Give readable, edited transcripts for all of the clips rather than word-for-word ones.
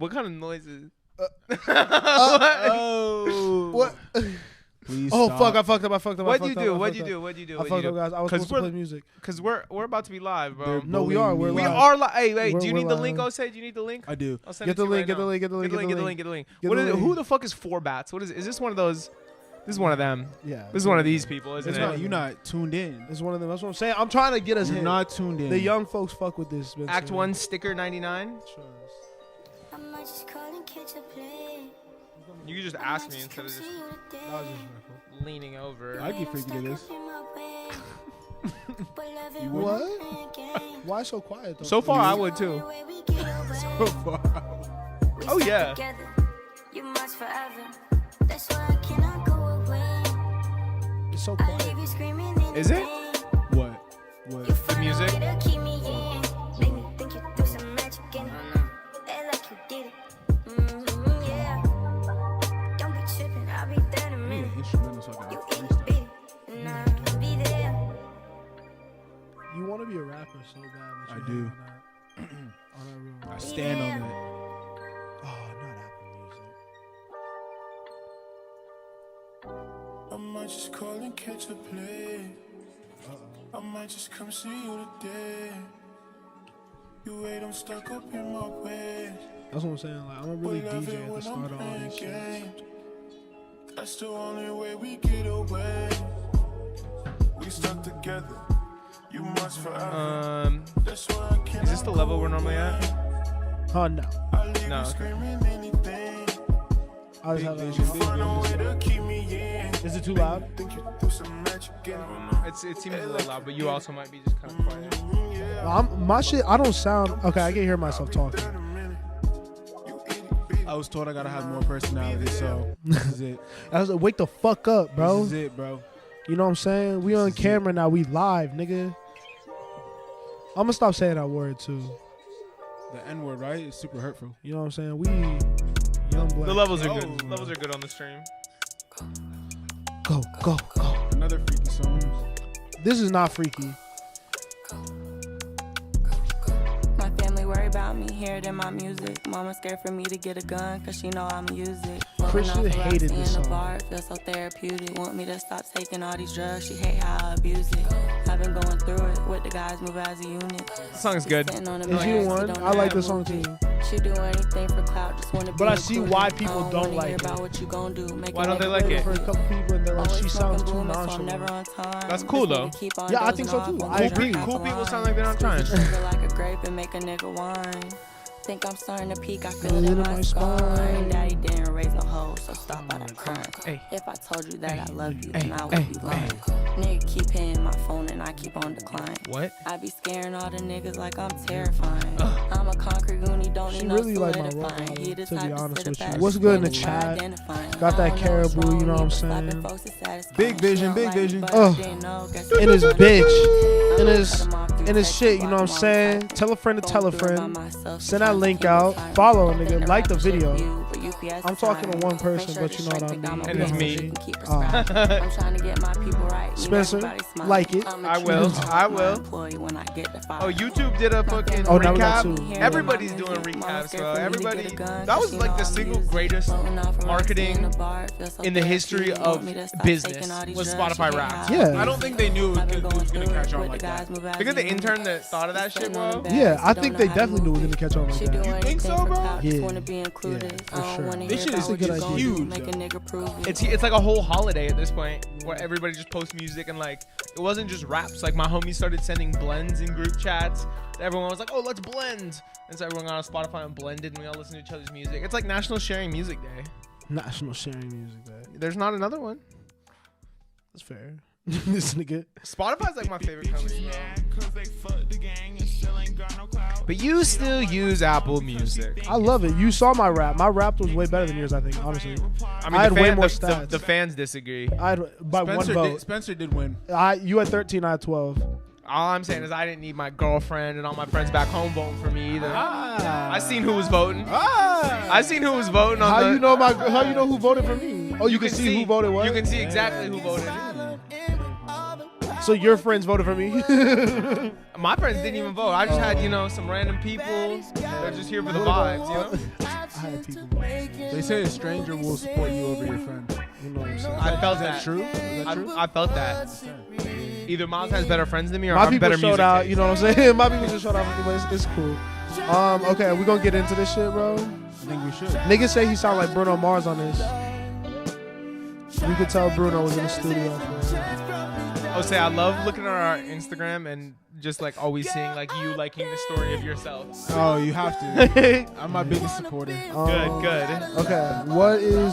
What kind of noises? What? Please Oh stop. fuck! I fucked up. What'd you do? What'd you do? I fucked up, guys. I was supposed to play music. Because we're about to be live, bro. No, we are. We're We live. are live. Hey, wait. We're- Do you we're need the live. link? I'll say. Do you need the link? I do. I'll send Get it the to you link. right Get the now. link. Get the link. Get the link. Get the link. Get What the is it? link. Who the fuck is Four Bats? What is it? Is this one of those? This is one of them. Yeah. This is one of these people, isn't It's it? not, you're not tuned in. It's one of them. That's what I'm saying. I'm trying to get us You're hit. not tuned in. The young folks fuck with this. Spencer. Act 1, sticker 99. You could just ask me instead of just leaning over. I'd get freaky to this. You What? Why so quiet though? So far, I would too. So far. Oh yeah. It's so quiet. Is it? What? What? The music? I need an instrumental so I can freestyle. You want to be a rapper so bad. But I you do. Not. I stand on that. Oh, not Apple Music. I might just call and catch a play. I might just come see you today. You wait, I'm stuck up in my way. That's what I'm saying. Like, I'm a really DJ at the start of all these shit. That's the only way we get away. We stuck together. You must forever. That's why I can't. Is this the level we're normally at? Oh no. No. Okay. I just have that. Is Is it too loud? It seems a little loud, but you also might be just kind of quiet. My shit. I don't sound. Okay, I can hear myself talking. I was told I gotta have more personality, so this is it. I was like, wake the fuck up, bro. This is it, bro. You know what I'm saying? We on camera now. We live, nigga. I'm gonna stop saying that word too. The N word, right? It's super hurtful. You know what I'm saying? We young black. The levels are Oh, good. no. Levels are good on the stream. Go, go, go. Another freaky song. This is not freaky. My family worry about me, hear it in my music. Mama scared for me to get a gun, cause she know I'ma use it. Christian hated this in the song. bar, it feels so therapeutic. Want me to stop taking all these drugs, she hate how I abuse it. I've been going through it, with the guys move as a unit. The song's good. Is you the one? I like this song too. She do anything for clout, just wanna be But I see included. why people I don't wanna like hear it. about what you gon' do. Make Why a don't they nigga like really it? For a couple people, and they're like, Always she sounds smoking too boomers, so I'm never nonchalant. on time. That's cool, This though. nigga keep on Yeah, I think so, dozing too. off I when agree. drunk Cool out the people line. sound like they're not trying. Squeeze the sugar like a grape and make a nigga wine. Think I'm starting to peak, I feel it Feel in my spine. Daddy didn't raise no hoes, so stop by that crying. Hey. If I told you that I love you, Hey. then I would be lying. Nigga keep hitting my phone and I keep on decline. What? I be scaring all the niggas like I'm terrifying. I'm a concrete goonie, don't She need no really like my solidifying. role, He the to be type honest sit with up you. at What's the good in the table chat? identifying. Got that I don't know what's caribou, you know wrong, what I'm but slapping saying? folks is satisfying. Big vision, She don't big like me, vision. but Ugh. I didn't know, guess And his bitch. And his cut 'em off through and his text, shit, you block know what I'm 'em all saying? type. Tell a friend to tell a Going through it by friend. myself, Send that sometimes link I can't out. decide. Follow a Think nigga. the Like the rapper shit video. you, but UPS I'm is talking to tired. one Make person, sure but the you know what strength I think I'm mean. a And it's bitch, me. so you can keep respect. I'm trying to get my people right. Need Spencer, everybody smiling. like it. I'm a I true will. hustle, I my will. employee when I get the fire. Oh, YouTube did a fucking Oh, now we got recap. two. Everybody's doing recaps, bro. Everybody. That was like the single greatest marketing in the history of business was Spotify Wrapped. Yeah. I don't think they knew it was gonna catch on like that. that. Because the intern that thought of that shit, bro. Yeah, I think they definitely knew it was gonna catch on like that. You think so, bro? Yeah. Yeah, for sure. This shit is a good idea. huge, It's like a whole holiday at this point where everybody just posts music and like it wasn't just raps. Like my homies started sending blends in group chats. Everyone was like, "Oh, let's blend," and so everyone got on Spotify and blended, and we all listened to each other's music. It's like National Sharing Music Day. National Sharing Music Day. There's not another one. That's fair. This nigga. Spotify's like my favorite company, bro. But you still use Apple Music. I love it. You saw my rap. My rap was way better than yours, I think, honestly. I mean, I had the way more the, stats. the fans disagree. I had by one vote. Spencer did win. You had 13, I had 12. All I'm saying is I didn't need my girlfriend and all my friends back home voting for me either. I seen who was voting. I seen who was voting on How the. you know who voted for me? Oh, you can see who voted what? You can see exactly who voted. So your friends voted for me? My friends didn't even vote. I just had, some random people that are just here for the vibes, had people. They say a stranger will support you over your friend. You know what I'm saying? I felt Is that that. true? Is that true? I felt that. Either Miles has better friends than me, or My I'm people better showed music out. taste. You know what I'm saying? My people just showed out. But it's cool. Okay, we gonna get into this shit, bro. I think we should. Niggas say he sound like Bruno Mars on this. We could tell Bruno was in the studio. Oh, say I love looking at our Instagram and just like always seeing like you liking the story of yourself. Oh, you have to. I'm my biggest supporter. Good. Okay,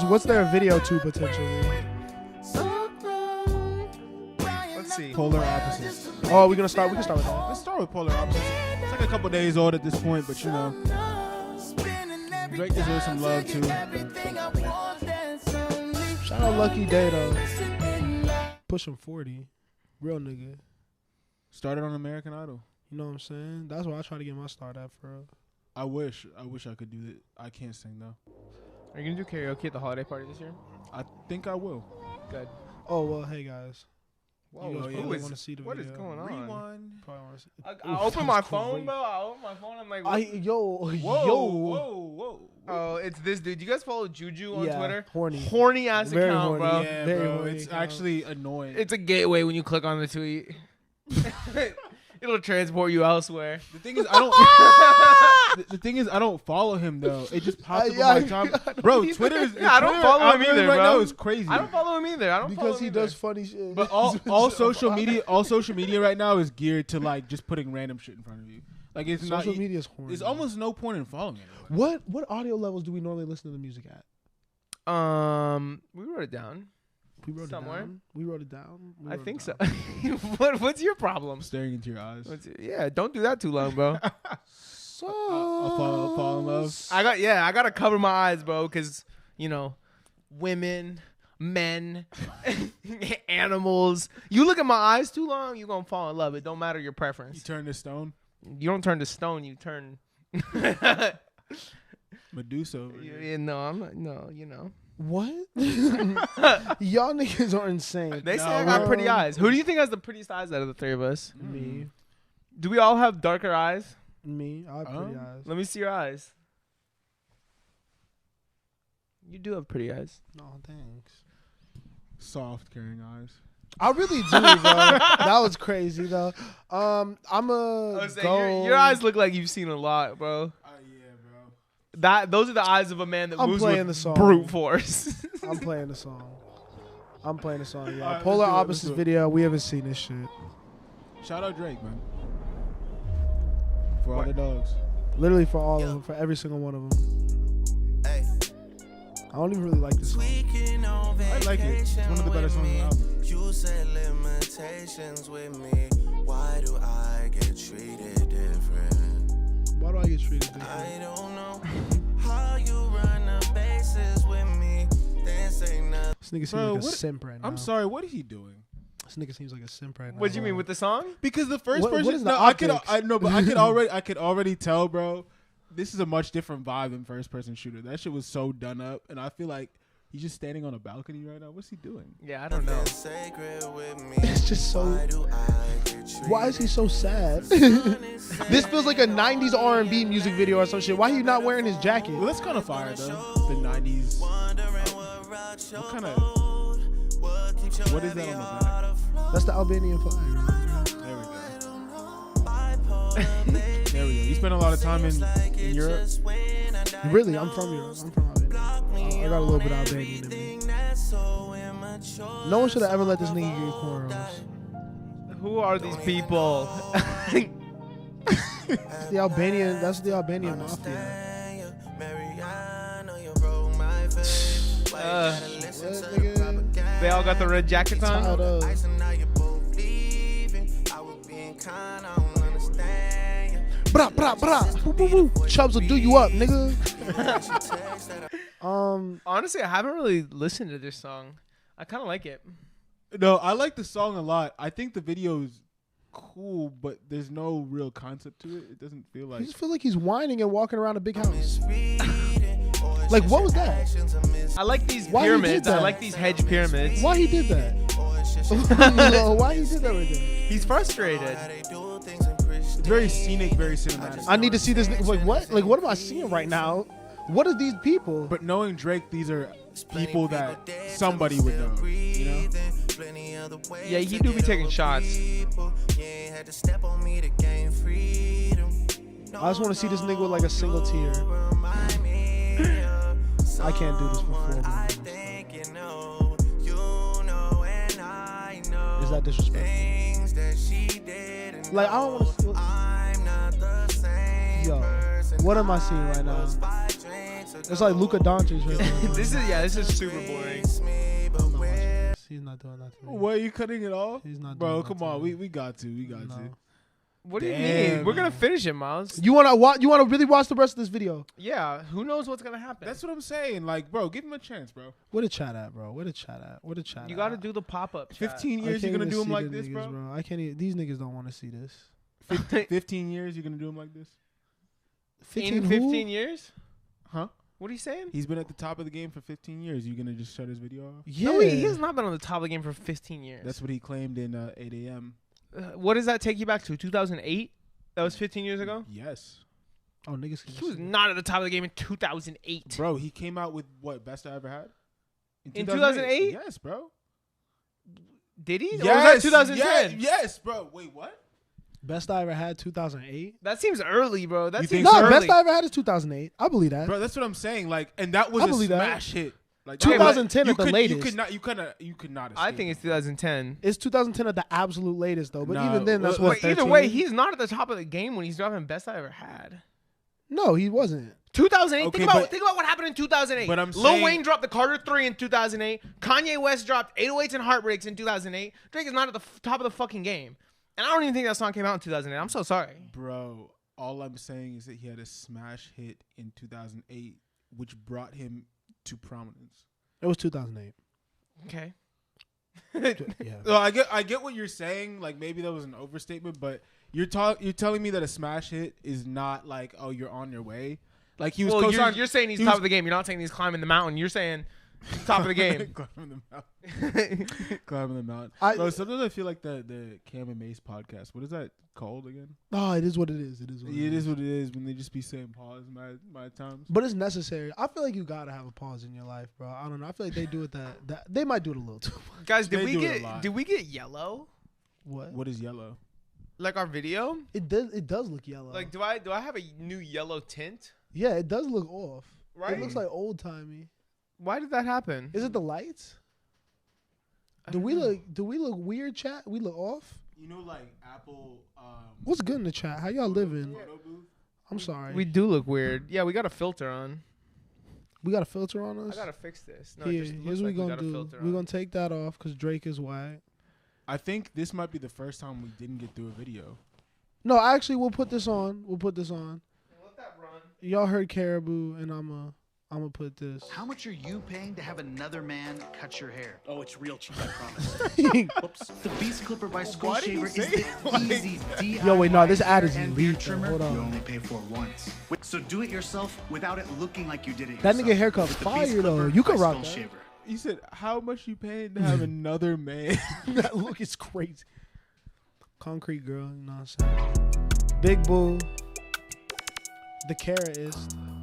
what's their video to potentially? Let's see. Polar opposites. Oh, we can start with that. Let's start with polar opposites. It's like a couple days old at this point, but you know, Drake deserves some love too. Shout out Lucky Day though. Pushing 40, real nigga. Started on American Idol. You know what I'm saying? That's where I try to get my start at, bro. I wish I could do it. I can't sing though. Are you gonna do karaoke at the holiday party this year? I think I will. Good. Oh well, hey guys. Whoa, You guys yeah. probably want to see the what is video. going on? Rewind. Probably wanna see. I open my phone, bro. I open my phone. I'm like, what? Whoa, Yo. whoa. Oh, it's this dude. You guys follow Juju on Yeah, Twitter? horny. Horny ass Very account, horny, bro. Yeah, Very bro. horny It's account. actually annoying. It's a gateway when you click on the tweet. It'll transport you elsewhere. The thing is, I don't. the thing is, I don't follow him though. It just pops up yeah, on my time. Bro, Twitter is. Yeah, I don't Twitter follow him algorithm either, right bro. now is crazy. I don't follow him either. I don't follow Because him he either. does funny shit. But all social media right now is geared to like just putting random shit in front of you. Like it's social not. media is horny. There's almost no point in following it. What audio levels do we normally listen to the music at? We wrote it down. We wrote Somewhere. it down. We wrote it down. We I wrote it think so. down. What's your problem? I'm staring into your eyes. Yeah, don't do that too long, bro. So I'll fall in love. I gotta cover my eyes, bro, because you know, women, men, animals. You look at my eyes too long, you're gonna fall in love. It don't matter your You preference. turn to stone. You don't turn to stone. You turn. Medusa. Over here. Yeah, no, I'm not. No, you know. what? Y'all niggas are insane. They say I got bro. pretty eyes. Who do you think has the prettiest eyes out of the three of us? Me. Do we all have darker eyes? Me. I have pretty eyes. Let me see your eyes. You do have pretty eyes. No, thanks. Soft, caring eyes. I really do, bro. That was crazy though. I'm I a was saying, go. your eyes look like you've seen a lot, bro. Yeah, bro. Those are the eyes of a man that I'm moves playing with the song. brute force. I'm playing the song. Yeah. Alright, Polar let's do it, Opposites let's do it. video. We haven't seen this shit. Shout out Drake, man. For all the dogs. Literally for all of them, for every single one of them. I don't even really like this song. I like it. It's one of the better songs on the album. You said limitations with me. Why do I get treated different? Why do I get treated different? I don't know how you run the bases with me. Then say nothing. This nigga seems Bro, like a what- simp right now. I'm sorry, what is he doing? This nigga seems like a simp right now. What do you mean with the song? Because the first What person, is the no, I could optics? I could already tell, bro. This is a much different vibe than first person shooter. That shit was so done up, and I feel like he's just standing on a balcony right now. What's he doing? Yeah, I don't know. Sacred with me. It's just so. Why do I get treated? Why is he so sad? This feels like a 90s R&B music video or some shit. Why are you not wearing his jacket? Well, that's kind of fire though. The 90s. What kind of? What is that on the back? That's the Albanian flag. Remember? There we go. There we go. You spent a lot of time in Europe. Really, I'm from Europe. I'm from Albania. I got a little bit of Albanian in me. No one should have ever let this nigga get cornrows. Who are these people? That's the Albanian mafia. What, nigga? They all got the red jackets Tied on. up. Brah, brah, brah. Boo, boo, boo. Chubbs will do you up, nigga. Honestly, I haven't really listened to this song. I kind of like it. No, I like the song a lot. I think the video is cool, but there's no real concept to it. It doesn't feel I like. just feel like he's whining and walking around a big house. Like, what was that? I like these Why he did pyramids. I that? like these hedge pyramids. Why he did that? Why he did that right there? He's frustrated. It's very scenic, very cinematic. I need to see this. Like, what? Like, what am I seeing right now? What are these people? But knowing Drake, these are people that somebody would know. You know? Yeah, he do be taking shots. I just want to see this nigga with like a single tear. I can't do this for 4 minutes. Is that disrespectful? Like, I don't want to. Yo, what am I seeing right now? It's like Luka Doncic right now. This is super boring. He's not doing nothing. What, are you cutting it off? He's not Bro, doing come nothing. on. We got to. We got to. What do you Damn. mean? We're gonna finish it, Miles. You wanna really watch the rest of this video? Yeah. Who knows what's gonna happen? That's what I'm saying. Like, bro, give him a chance, bro. Where the chat at, bro? Where the chat at? You gotta do the pop up. 15 I years, you're can't going to even do him see like the this, niggas, bro? I can't even. These niggas don't want to see this. 15 years, you're going to do him like this? In 15 years? Huh? What are you saying? He's been at the top of the game for 15 years. You going to just shut his video off? Yeah. No, he has not been on the top of the game for 15 years. That's what he claimed in 8 a.m. What does that take you back to? 2008? That was 15 years ago? Yes. Oh, niggas. He was not at the top of the game in 2008. Bro, he came out with what? Best I ever had? In 2008? Yes, bro. Did he? Yes, Or was that 2010? Yes, bro. Wait, what? Best I ever had 2008. That seems early, bro. That You seems think so? No, early. best I ever had is 2008. I believe that. Bro, that's what I'm saying. Like, and that was I a believe that. smash hit. Like 2010 you at the could, latest. You could not. I escape think it's it. 2010. It's 2010 at the absolute latest, though. But No, even then, that's well, what. But either 13? way, he's not at the top of the game when he's dropping best I ever had. No, he wasn't. 2008. Okay, think about what happened in 2008. But I'm Lil saying- Wayne dropped the Carter 3 in 2008. Kanye West dropped 808s and Heartbreaks in 2008. Drake is not at the top of the fucking game. And I don't even think that song came out in 2008. I'm so sorry. Bro, all I'm saying is that he had a smash hit in 2008, which brought him to prominence. It was 2008. Okay. Yeah. So I get what you're saying. Like, maybe that was an overstatement, but you're telling me that a smash hit is not like, oh, you're on your way. Like, he was. Well, co-signed- you're saying he's he top was- of the game. You're not saying he's climbing the mountain. You're saying top of the game. Climbing the mountain. Climbing the mountain. Bro, sometimes I feel like the Cam and Mace podcast. What is that called again? Oh, it is what it is. It is what It is what it is when they just be saying pause my times. But it's necessary. I feel like you gotta have a pause in your life, bro. I don't know. I feel like they do it that they might do it a little too much. Guys, They do it a lot. did we get yellow? What is yellow? Like our video? It does look yellow. Like, do I have a new yellow tint? Yeah, it does look off. Right? It looks like old timey. Why did that happen? Is it the lights? Do we look weird, chat? We look off? You know, like Apple. What's good in the chat? How y'all living? Photo booth? I'm sorry. We do look weird. Yeah, we got a filter on. We got a filter on I us? gotta fix this. No, Here, it just here's looks what like we we gonna got a do. filter We're on. gonna take that off because Drake is white. I think this might be the first time we didn't get through a video. No, actually, we'll put this on. We'll put this on. Let that run. Y'all heard Caribou, and I'm gonna put this. How much are you paying to have another man cut your hair? Oh, it's real cheap, I promise. Oops. The Beast Clipper by Skull Why did you Shaver is say the it like- easy DIY Yo, wait, no, this ad is hair and elite, beard trimmer though. Hold you on. only pay for once. So do it yourself without it looking like you did it That yourself. nigga haircut With the fire, Beast though. Clipper You could by rock Skull that. Shaver. You said, how much you paying to have another man? That look is crazy. Concrete girl, you know what I'm saying? Big Boo. The carrot is.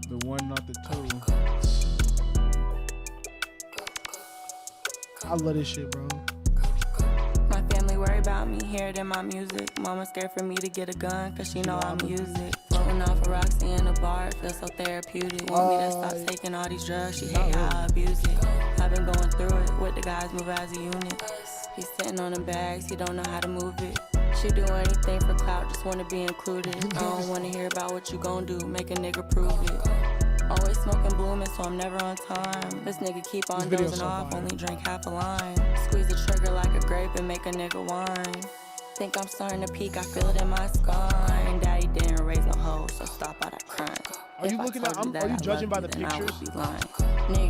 The one, not the two. I love this shit, bro. My family worry about me, hear it in my music. Mama scared for me to get a gun, cause she know I use it. Floating off a Roxy in the bar, it feels so therapeutic. Want me to stop taking all these drugs, she hate how I abuse it. I've been going through it, with the guys move as a unit. He's sitting on the bags, he don't know how to move it. She do anything for clout, just wanna be included. I don't wanna hear about what you gon' do, make a nigga prove it. Always smoking blooming, so I'm never on time. This nigga keep on video's dozing so off, fire. only drink half a line. Squeeze the trigger like a grape and make a nigga whine. Think I'm starting to peak, I feel it in my spine. Daddy didn't raise no hoes, so stop all that crying. Are you If I looking told at? you that Are you I judging by love the you, then I would pictures? be lying.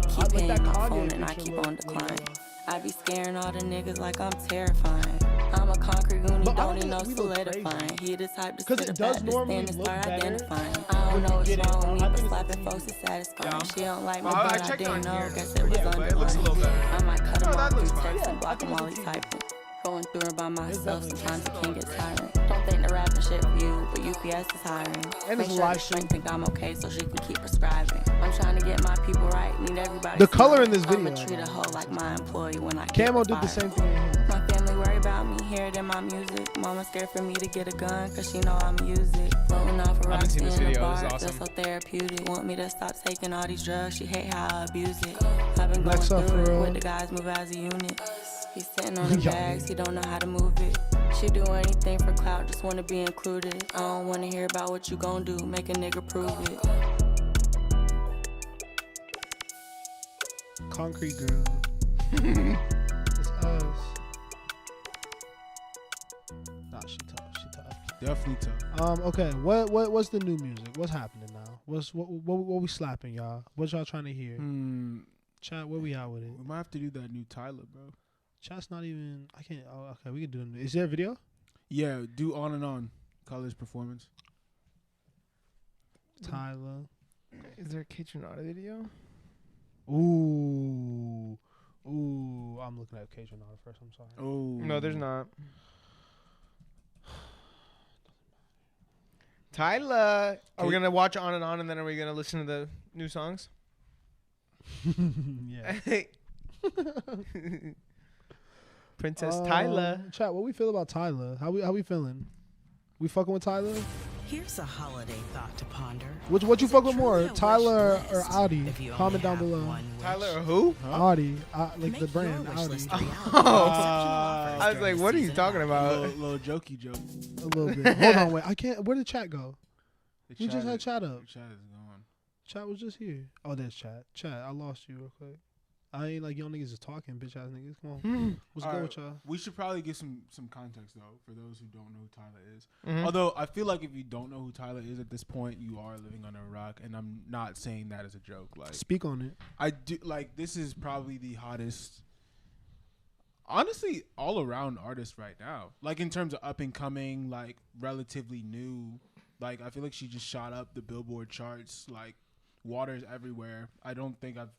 Nigga keep Like hitting that my Kanye phone and I picture keep look- on look decline. rough. I be scaring all the niggas like I'm terrifying. I'm a concrete goonie, But I don't don't need no think we look solidifying. crazy. He the type to 'Cause sit it a does fat to normally stand and look start better identifying. I when don't know you what's get it. wrong with me, I but think it's slapping the folks is satisfying. Yeah. She don't like me, Well, I but I checked didn't on know. here. Guess it was Yeah, but it looks a little underlying. better. I might cut No, him that off looks through fine. text and Yeah, block I think him while it's he a typing. Going through it by myself, definitely sometimes it cheap. can get tiring. Don't think the rapping shit for you, but UPS is hiring. And Make it's a sure live the stream. shrink think I'm okay so she can keep prescribing. I'm trying to get my people right, need everybody. The color in this I'ma video, treat a hoe like my employee when I Camo get did the fired. same thing. My family worry about me, hear it in my music. Mama scared for me to get a gun, cause she know I'm use it. Floating off a I haven't seen Roxy this in the video. bar, This is feel awesome. so therapeutic. Want me to stop taking all these drugs, she hate how I abuse it. I've been going Next up, through for it real. with the guys move as a unit. He's sitting on the Yeah. bags, he don't know how to move it. She do anything for clout, just wanna be included. I don't wanna hear about what you gon' do, make a nigga prove it. Concrete girl. It's us. Nah, she tough. She tough. Definitely tough. Okay. What's the new music? What's happening now? What we slapping, y'all? What y'all trying to hear? Chat, where we at with it? We might have to do that new Tyla, bro. Chat's not even. I can't. Oh, okay. We can do it. Is there a video? Yeah, do On and On. Colors performance. Tyla. Is there a Kaytranada video? Ooh. I'm looking at Kaytranada first. I'm sorry. Oh. No, there's not. Tyla. Are we gonna watch On and then are we gonna listen to the new songs? Yeah. Princess Tyla. Chat, what we feel about Tyla? How we feeling? We fucking with Tyla? Here's a holiday thought to ponder. What you fuck with more, Truly a Tyla wish or list Audi? if you only Comment down have below. one wish. Tyler or who? Audi, like Make the brand your wish Audi. list a reality. Oh. Exceptional offers I was during like, the what are you season talking of about? Little jokey joke. A little bit. Hold on, wait. I can't. Where did chat go? The We just had is- chat up. the Chat is gone. Chat was just here. Oh, there's chat. Chat, I lost you real quick. I ain't like y'all niggas is talking, bitch ass niggas. Come on. What's good with y'all? We should probably give some context though for those who don't know who Tyla is. Mhm. Although I feel like if you don't know who Tyla is at this point, you are living under a rock, and I'm not saying that as a joke. Like Speak on it. I do, like this is probably the hottest, honestly, all around artist right now. Like in terms of up and coming, like relatively new. Like I feel like she just shot up the Billboard charts. Like water's everywhere. I don't think I've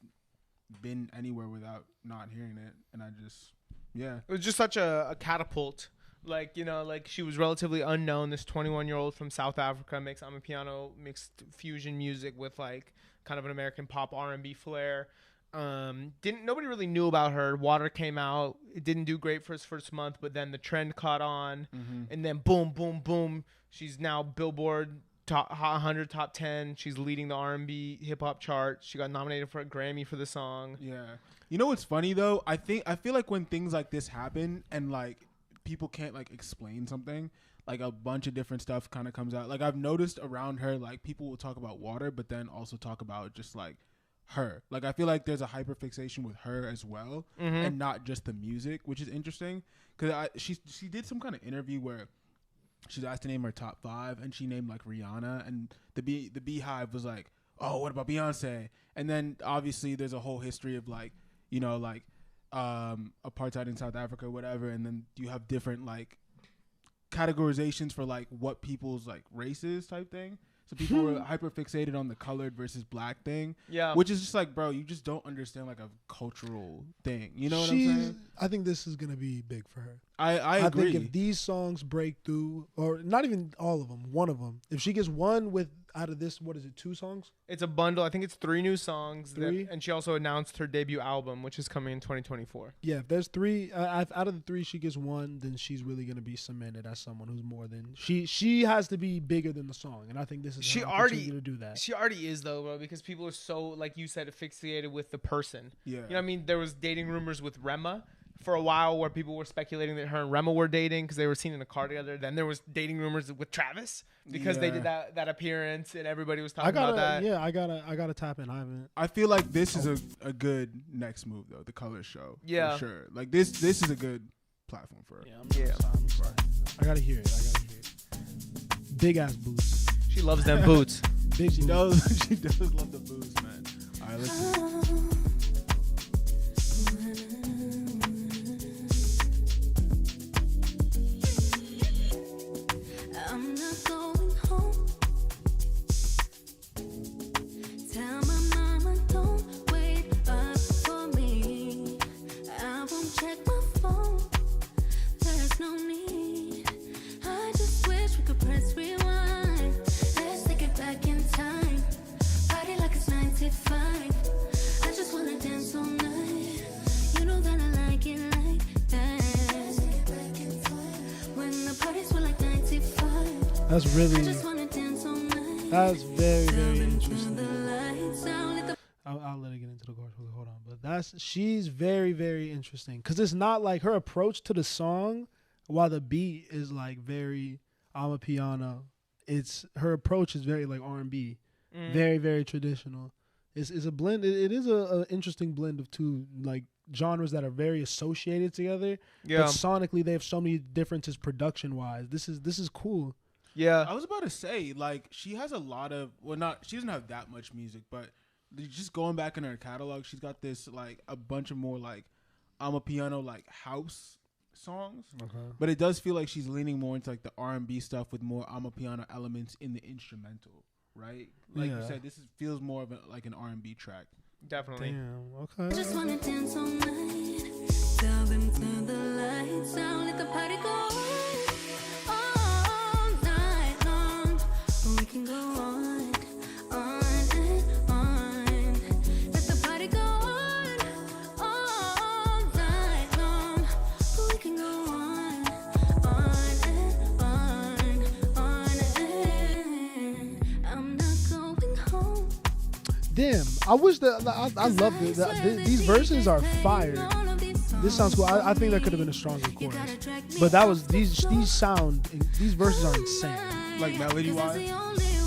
been anywhere without not hearing it, and I just It was just such a catapult. Like, you know, like she was relatively unknown. This 21-year-old from South Africa makes amapiano mixed fusion music with like kind of an American pop R&B flair. Nobody really knew about her. Water came out. It didn't do great for its first month, but then the trend caught on, and then boom, boom, boom. She's now Billboard top 100, top 10. She's leading the R&B hip hop chart. She got nominated for a Grammy for the song. Yeah. You know what's funny though? I feel like when things like this happen and like people can't like explain something, like a bunch of different stuff kind of comes out. Like I've noticed around her, like people will talk about water, but then also talk about just like her. Like I feel like there's a hyperfixation with her as well, and not just the music, which is interesting. Cause she did some kind of interview where she's asked to name her top 5, and she named like Rihanna, and the Beehive was like, oh, what about Beyonce? And then obviously there's a whole history of like, you know, like apartheid in South Africa or whatever, and then you have different like categorizations for like what people's like races type thing. So people were hyper fixated on the colored versus black thing. Yeah. Which is just like, bro, you just don't understand like a cultural thing. You know what I'm saying? I think this is gonna be big for her. I agree. think if these songs break through, or not even all of them, one of them, if she gets one with out of this, what is it, 2 songs? It's a bundle. I think it's 3 new songs. 3? And she also announced her debut album, which is coming in 2024. Yeah, if there's 3, out of the 3, she gets one, then she's really gonna be cemented as someone who's more than she has to be bigger than the song, and I think this is She her already opportunity to do that. She already is though, bro, because people are so, like you said, asphyxiated with the person. Yeah. You know what I mean? There was dating rumors with Rema for a while where people were speculating that her and Rema were dating because they were seen in a car together. Then there was dating rumors with Travis because they did that appearance and everybody was talking about that. Yeah, I gotta tap in. I haven't. I feel like this is a good next move though, the color show. Yeah. For sure. Like this is a good platform for her. Yeah, I'm sorry. I gotta hear it. Big ass boots. She loves them boots. Big She boots. does love the booze, man. Alright, let's see. I'm not going home. Tell my mama don't wait up for me. I won't check my phone. There's no need. I just will dance all night. You know that I like it like that. When the parties were like 95. That's I really. just wanna dance all night. That's very, very Turn the interesting. lights out, let the I'll let her get into the chorus. Hold on, but she's very, very interesting because it's not like her approach to the song. While the beat is like very Amapiano, it's her approach is very like R&B, very, very traditional. It's a blend. It is a interesting blend of two like genres that are very associated together. Yeah. But sonically, they have so many differences production wise. This is cool. Yeah. I was about to say, like, she has a lot of, she doesn't have that much music, but just going back in her catalog, she's got this, like, a bunch of more, like, Amapiano, like, house songs. Okay. But it does feel like she's leaning more into, like, the R&B stuff with more Amapiano elements in the instrumental, right? Like you said, feels more of like an R&B track. Definitely. Damn. I Okay. just wanna dance all night. Tell them turn the lights out, let the party go on all night long. We can go on and on. Let the party go on all night long. We can go on and on. I'm not going home. Damn. I wish that I love it. These verses are fire. This sounds cool. I think that could have been a stronger chorus, but that was these verses are insane. Like, melody-wise?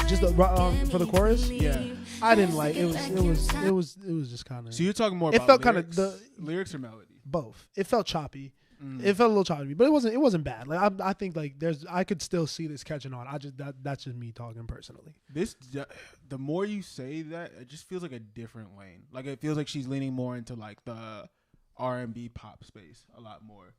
Just for the chorus, Yeah. I didn't like it. Was just kind of. So you're talking more It about felt kind of lyrics? the Lyrics or melody? both. It felt choppy. It felt a little choppy, but it wasn't bad. Like I think like I could still see this catching on. That's just me talking personally. The more you say that, it just feels like a different lane. Like, it feels like she's leaning more into, like, the R&B pop space a lot more.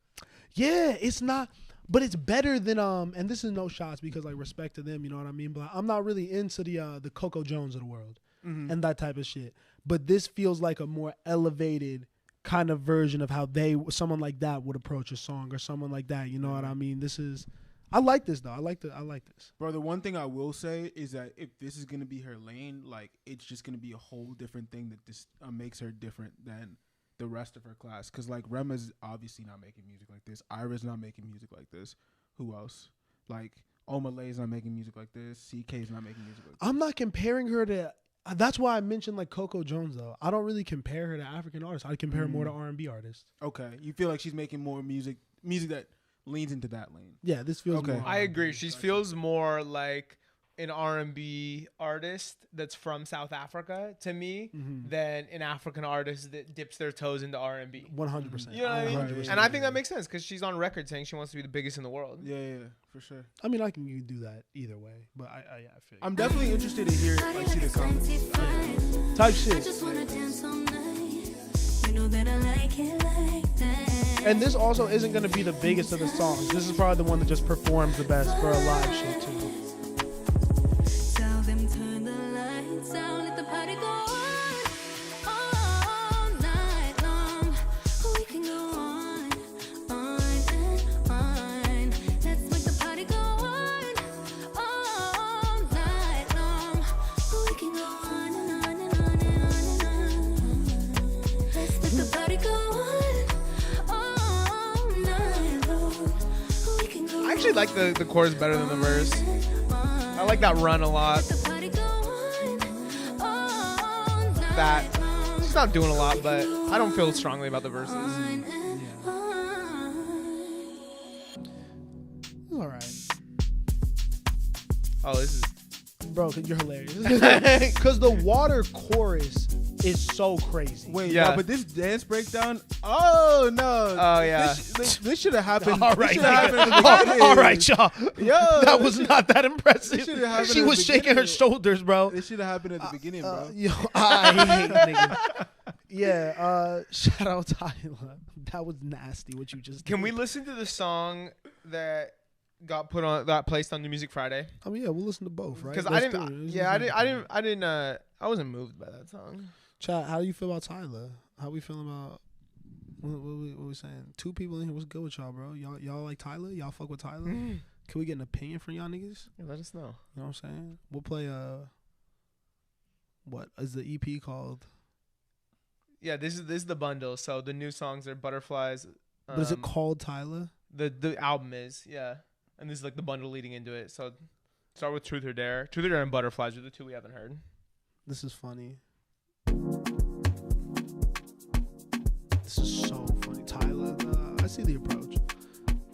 Yeah, it's not, but it's better than and this is no shots because like respect to them, you know what I mean. But I'm not really into the Coco Jones of the world and that type of shit. But this feels like a more elevated kind of version of how someone like that would approach a song or someone like that. You know what I mean? I like this though. I like this. Bro, the one thing I will say is that if this is gonna be her lane, like, it's just gonna be a whole different thing that this makes her different than the rest of her class. Because, like, Rema's obviously not making music like this. Ira's not making music like this. Who else? Like, Omalay's not making music like this. CK's not making music like this. I'm not comparing her to. That's why I mentioned like Coco Jones though. I don't really compare her to African artists. I compare her more to R&B artists. Okay, you feel like she's making more music that leans into that lane. Yeah, this feels Okay. more. I agree. She feels more like an R&B artist that's from South Africa to me than an African artist that dips their toes into R&B. 100%. You know what I mean? 100%. And I think that makes sense because she's on record saying she wants to be the biggest in the world. Yeah, for sure. I mean, I can do that either way, but I feel you. I'm definitely interested to hear, like, see the comments. Type I shit. just wanna dance all night. You know that I like it like that. And this also isn't going to be the biggest of the songs. This is probably the one that just performs the best for a live shit too. Tell them turn the lights out, let the party go on all night long. We can go on and on. Let's make the party go on all night long. We can go on and on and on and on and on. Let's make the party go on all night long. We can go I actually like the chorus better than the verse. I like that run a lot. That she's not doing a lot, but I don't feel strongly about the verses. All right. Oh, this is Bro, you're hilarious. Because the water chorus is so crazy. Wait, Yeah. no, but this dance breakdown. Oh no! Oh, yeah. This should have happened. All this right, should have happened at the beginning. all right, y'all. Yo, That was not that impressive. should've happened She at the was shaking her beginning. shoulders, bro. This should have happened at the beginning, bro. Yo, I hate niggas. Yeah, shout out Tyla. That was nasty what you just did. Can we listen to the song that got placed on New Music Friday? I mean, yeah, we'll listen to both, right? Because I Let's didn't. do it. Yeah, I didn't. I wasn't moved by that song. Chat, how do you feel about Tyla? How we feeling about what we saying? Two people in here. What's good with y'all, bro? Y'all like Tyla? Y'all fuck with Tyla? Can we get an opinion from y'all niggas? Yeah, let us know. You know what I'm saying? We'll play what is the EP called? Yeah, this is the bundle. So the new songs are Butterflies. But is it called Tyla? The album is, yeah. And this is like the bundle leading into it. So start with Truth or Dare. Truth or Dare and Butterflies are the two we haven't heard. This is funny. This is so funny. Tyla, I see the approach.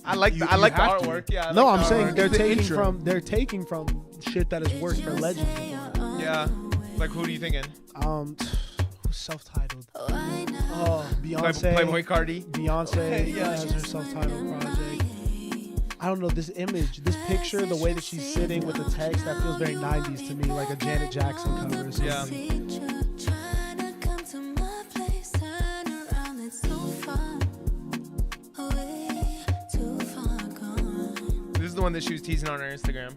I like the artwork. Yeah. No, I'm the saying artwork. they're taking from shit that has worked for legends before. Yeah. Like, who are you thinking? Self-titled. Oh, Beyonce. Playboy Cardi. Beyonce has her self-titled project. I don't know, this image, this picture, the way that she's sitting with the text, that feels very 90s to me, like a Janet Jackson cover or something. Yeah. This is the one that she was teasing on her Instagram.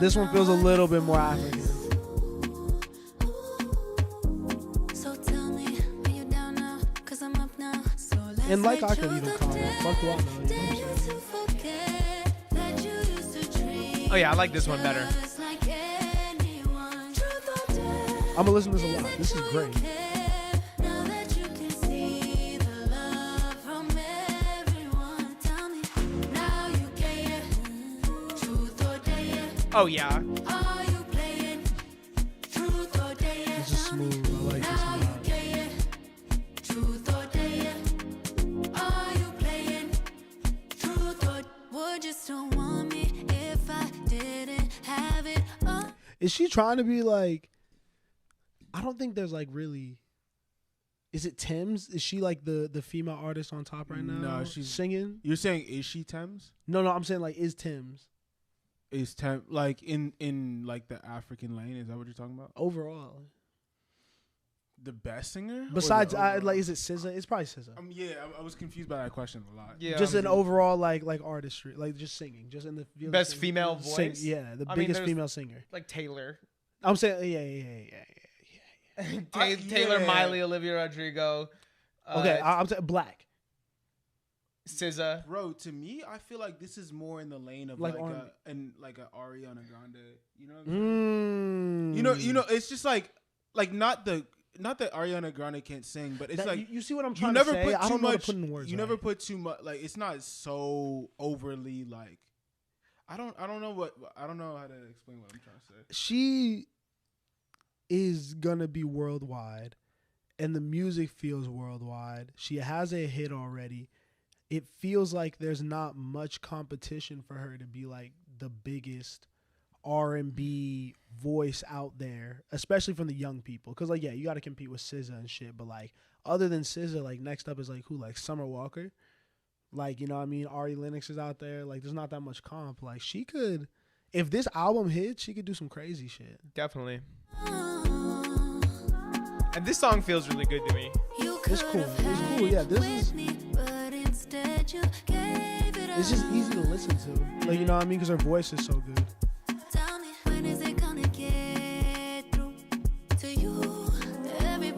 This one feels a little bit more African. And like I could even call it. Fuck what, though, you know what I'm saying? Oh yeah, I like this one better. I'm gonna listen to this a lot. This is great. Oh yeah. This is smooth. I like this a lot. Is she trying to be like, I don't think there's like really, is it Thames? Is she like the female artist on top right now? No, she's singing. You're saying, is she Thames? No, I'm saying like, is Thames Is Thames like in like the African lane? Is that what you're talking about? overall? The best singer? Besides, is it SZA? It's probably SZA. Yeah, I was confused by that question a lot. Yeah. Just an overall like artistry, like just singing, just in the field Best singing. female voice? Yeah, the I mean, biggest there's- female singer. Like Taylor. I'm saying, yeah. Taylor, yeah. Miley, Olivia Rodrigo. Okay, I'm saying black. SZA. Bro, to me, I feel like this is more in the lane of Like like R&B. a Ariana Grande. You know what I'm saying? You know, it's just like not that Ariana Grande can't sing, but it's That- like you see what I'm you trying never to say? put I too don't know how to much. put it in words You right. never put too much. Like it's not so overly like. I don't know how to explain what I'm trying to say. She is gonna be worldwide, and the music feels worldwide. She has a hit already. It feels like there's not much competition for her to be like the biggest R&B voice out there, especially from the young people. Cause like, yeah, you got to compete with SZA and shit, but like other than SZA, like next up is like who? Like Summer Walker. Like, you know what I mean? Ari Lennox is out there. Like there's not that much comp. Like she could, if this album hits, she could do some crazy shit. Definitely. And this song feels really good to me. It's cool. It's cool. Yeah, this is. It's just easy to listen to. Like, you know what I mean? Because her voice is so good.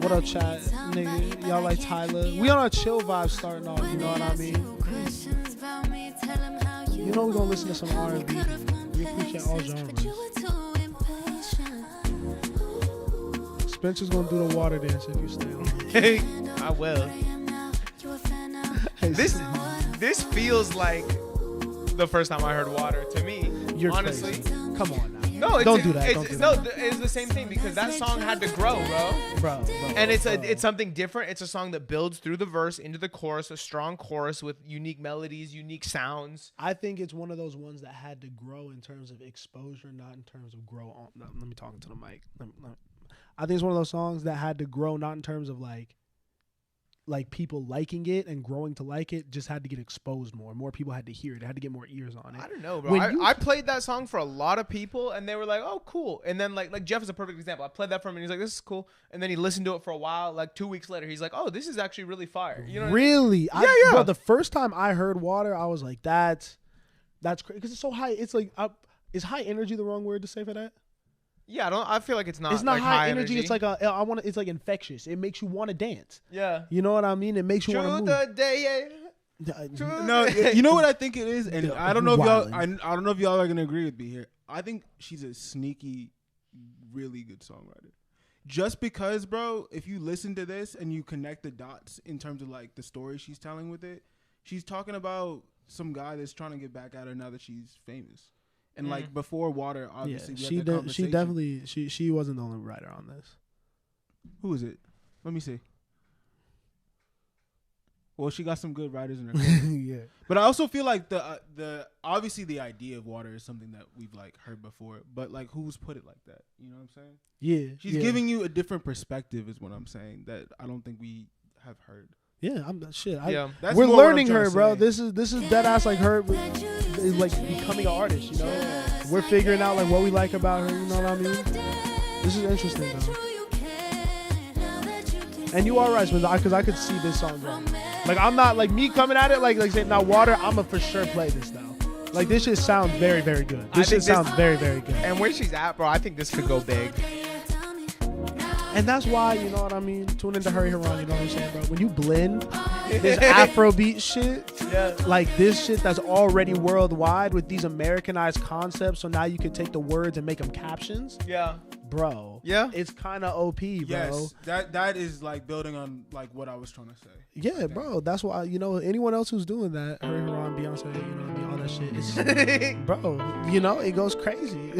What up, chat? Nigga, y'all like Tyla? We on our chill vibe starting off, you know what I mean? You know we're gonna listen to some R&B. We appreciate all genres. Spencer's gonna do the water dance if you stay on. I will. This feels like the first time I heard Water to me. You're honestly. crazy. Come on now. No, Don't do that. Don't do that. It's the same thing because that song had to grow, bro. And it's something different. It's a song that builds through the verse into the chorus, a strong chorus with unique melodies, unique sounds. I think it's one of those ones that had to grow in terms of exposure, not in terms of grow on. No, let me talk into the mic. I think it's one of those songs that had to grow, not in terms of like people liking it and growing to like it, just had to get exposed more. More people had to hear it. It had to get more ears on it. I don't know, bro. I played that song for a lot of people, and they were like, "Oh, cool." And then like Jeff is a perfect example. I played that for him, and he's like, "This is cool." And then he listened to it for a while. Like 2 weeks later, he's like, "Oh, this is actually really fire." You know? Really? What I mean? Yeah. Bro, the first time I heard Water, I was like, "That's crazy," because it's so high. It's like, is high energy the wrong word to say for that? Yeah, I feel like it's not. It's not like high energy. It's like it's like infectious. It makes you want to dance. Yeah. You know what I mean? It makes you want to move. The day, No, you know what I think it is, and I don't know if y'all. Wildin'. I don't know if y'all are gonna agree with me here. I think she's a sneaky, really good songwriter. Just because, bro, if you listen to this and you connect the dots in terms of like the story she's telling with it, she's talking about some guy that's trying to get back at her now that she's famous. And like before Water, obviously, she wasn't the only writer on this. Who is it? Let me see. Well, she got some good writers in her. Yeah, but I also feel like the obviously the idea of Water is something that we've like heard before. But like, who's put it like that? You know what I'm saying? Yeah, she's giving you a different perspective, is what I'm saying. That I don't think we have heard. Yeah, That's we're more what learning I'm trying her, to bro. say. This is dead ass like her, like becoming an artist. You know, we're figuring out like what we like about her. You know what I mean? This is interesting though. And you are right, because I could see this song going. Like I'm not like me coming at it like saying now Water. I'ma for sure play this now. Like this shit sounds very very good. This shit sounds very very good. And where she's at, bro, I think this could go big. And that's why, you know what I mean? Tune into Hurry Haran, you know what I'm saying, bro? When you blend this Afrobeat shit, like this shit that's already worldwide with these Americanized concepts, so now you can take the words and make them captions. Yeah. Bro. Yeah. It's kind of OP, bro. Yes, that is like building on like what I was trying to say. Yeah, bro. That's why, you know, anyone else who's doing that, Hurry Haran, Beyonce, you know what I mean? All that shit. It's, bro, you know, it goes crazy.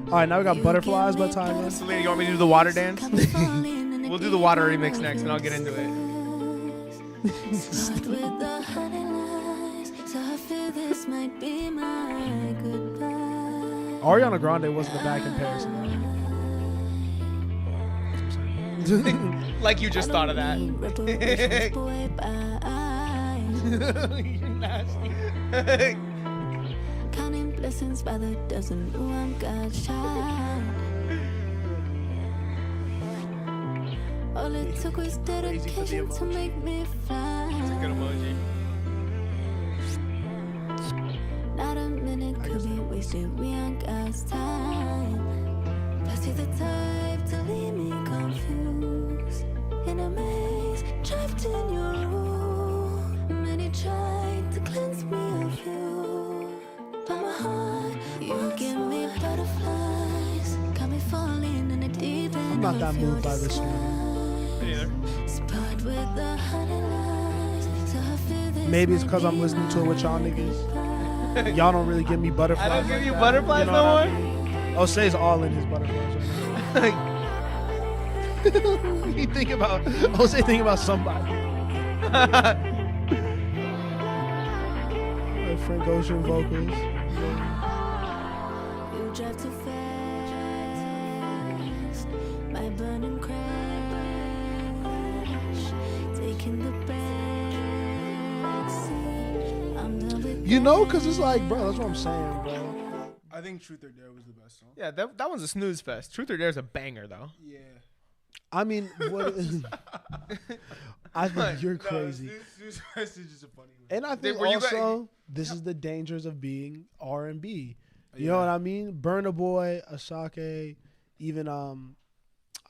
All right, now we got Butterflies by Tyla. Selena, you want me to do the Water dance? We'll do the Water remix next, and I'll get into it. Ariana Grande wasn't a bad comparison. Like you just thought of that. You're nasty. Counting blessings by the dozen. Ooh, I'm God's child. All it took was dedication to make me fly. It's a good emoji. Not a minute could be wasted. We on God's time. Plus you're the type to leave me confused. In a maze, trapped in your room. Many tried to cleanse me of you. By my heart, you give me butterflies. Got me falling in a deep end. I'm not that moved by this one. Spot with the honey lies. So I feel this Maybe it's because I'm listening to it with y'all niggas. Y'all don't really give me butterflies. I don't give like you that. butterflies You know no what more? I mean? Jose's all in his butterflies right now. You think about Jose think about somebody. Frank Ocean vocals. You drive too fast. My burning crash. Taking the backseat. I'm done with You know, because it's like, bro, that's what I'm saying, bro. I think Truth or Dare was the best song. Yeah, that one's a snooze fest. Truth or Dare is a banger, though. Yeah. I mean, what I think you're crazy. This is just a funny one. And I think Were you also this is the dangers of being R&B. You know what I mean? Burna Boy, Asake, even I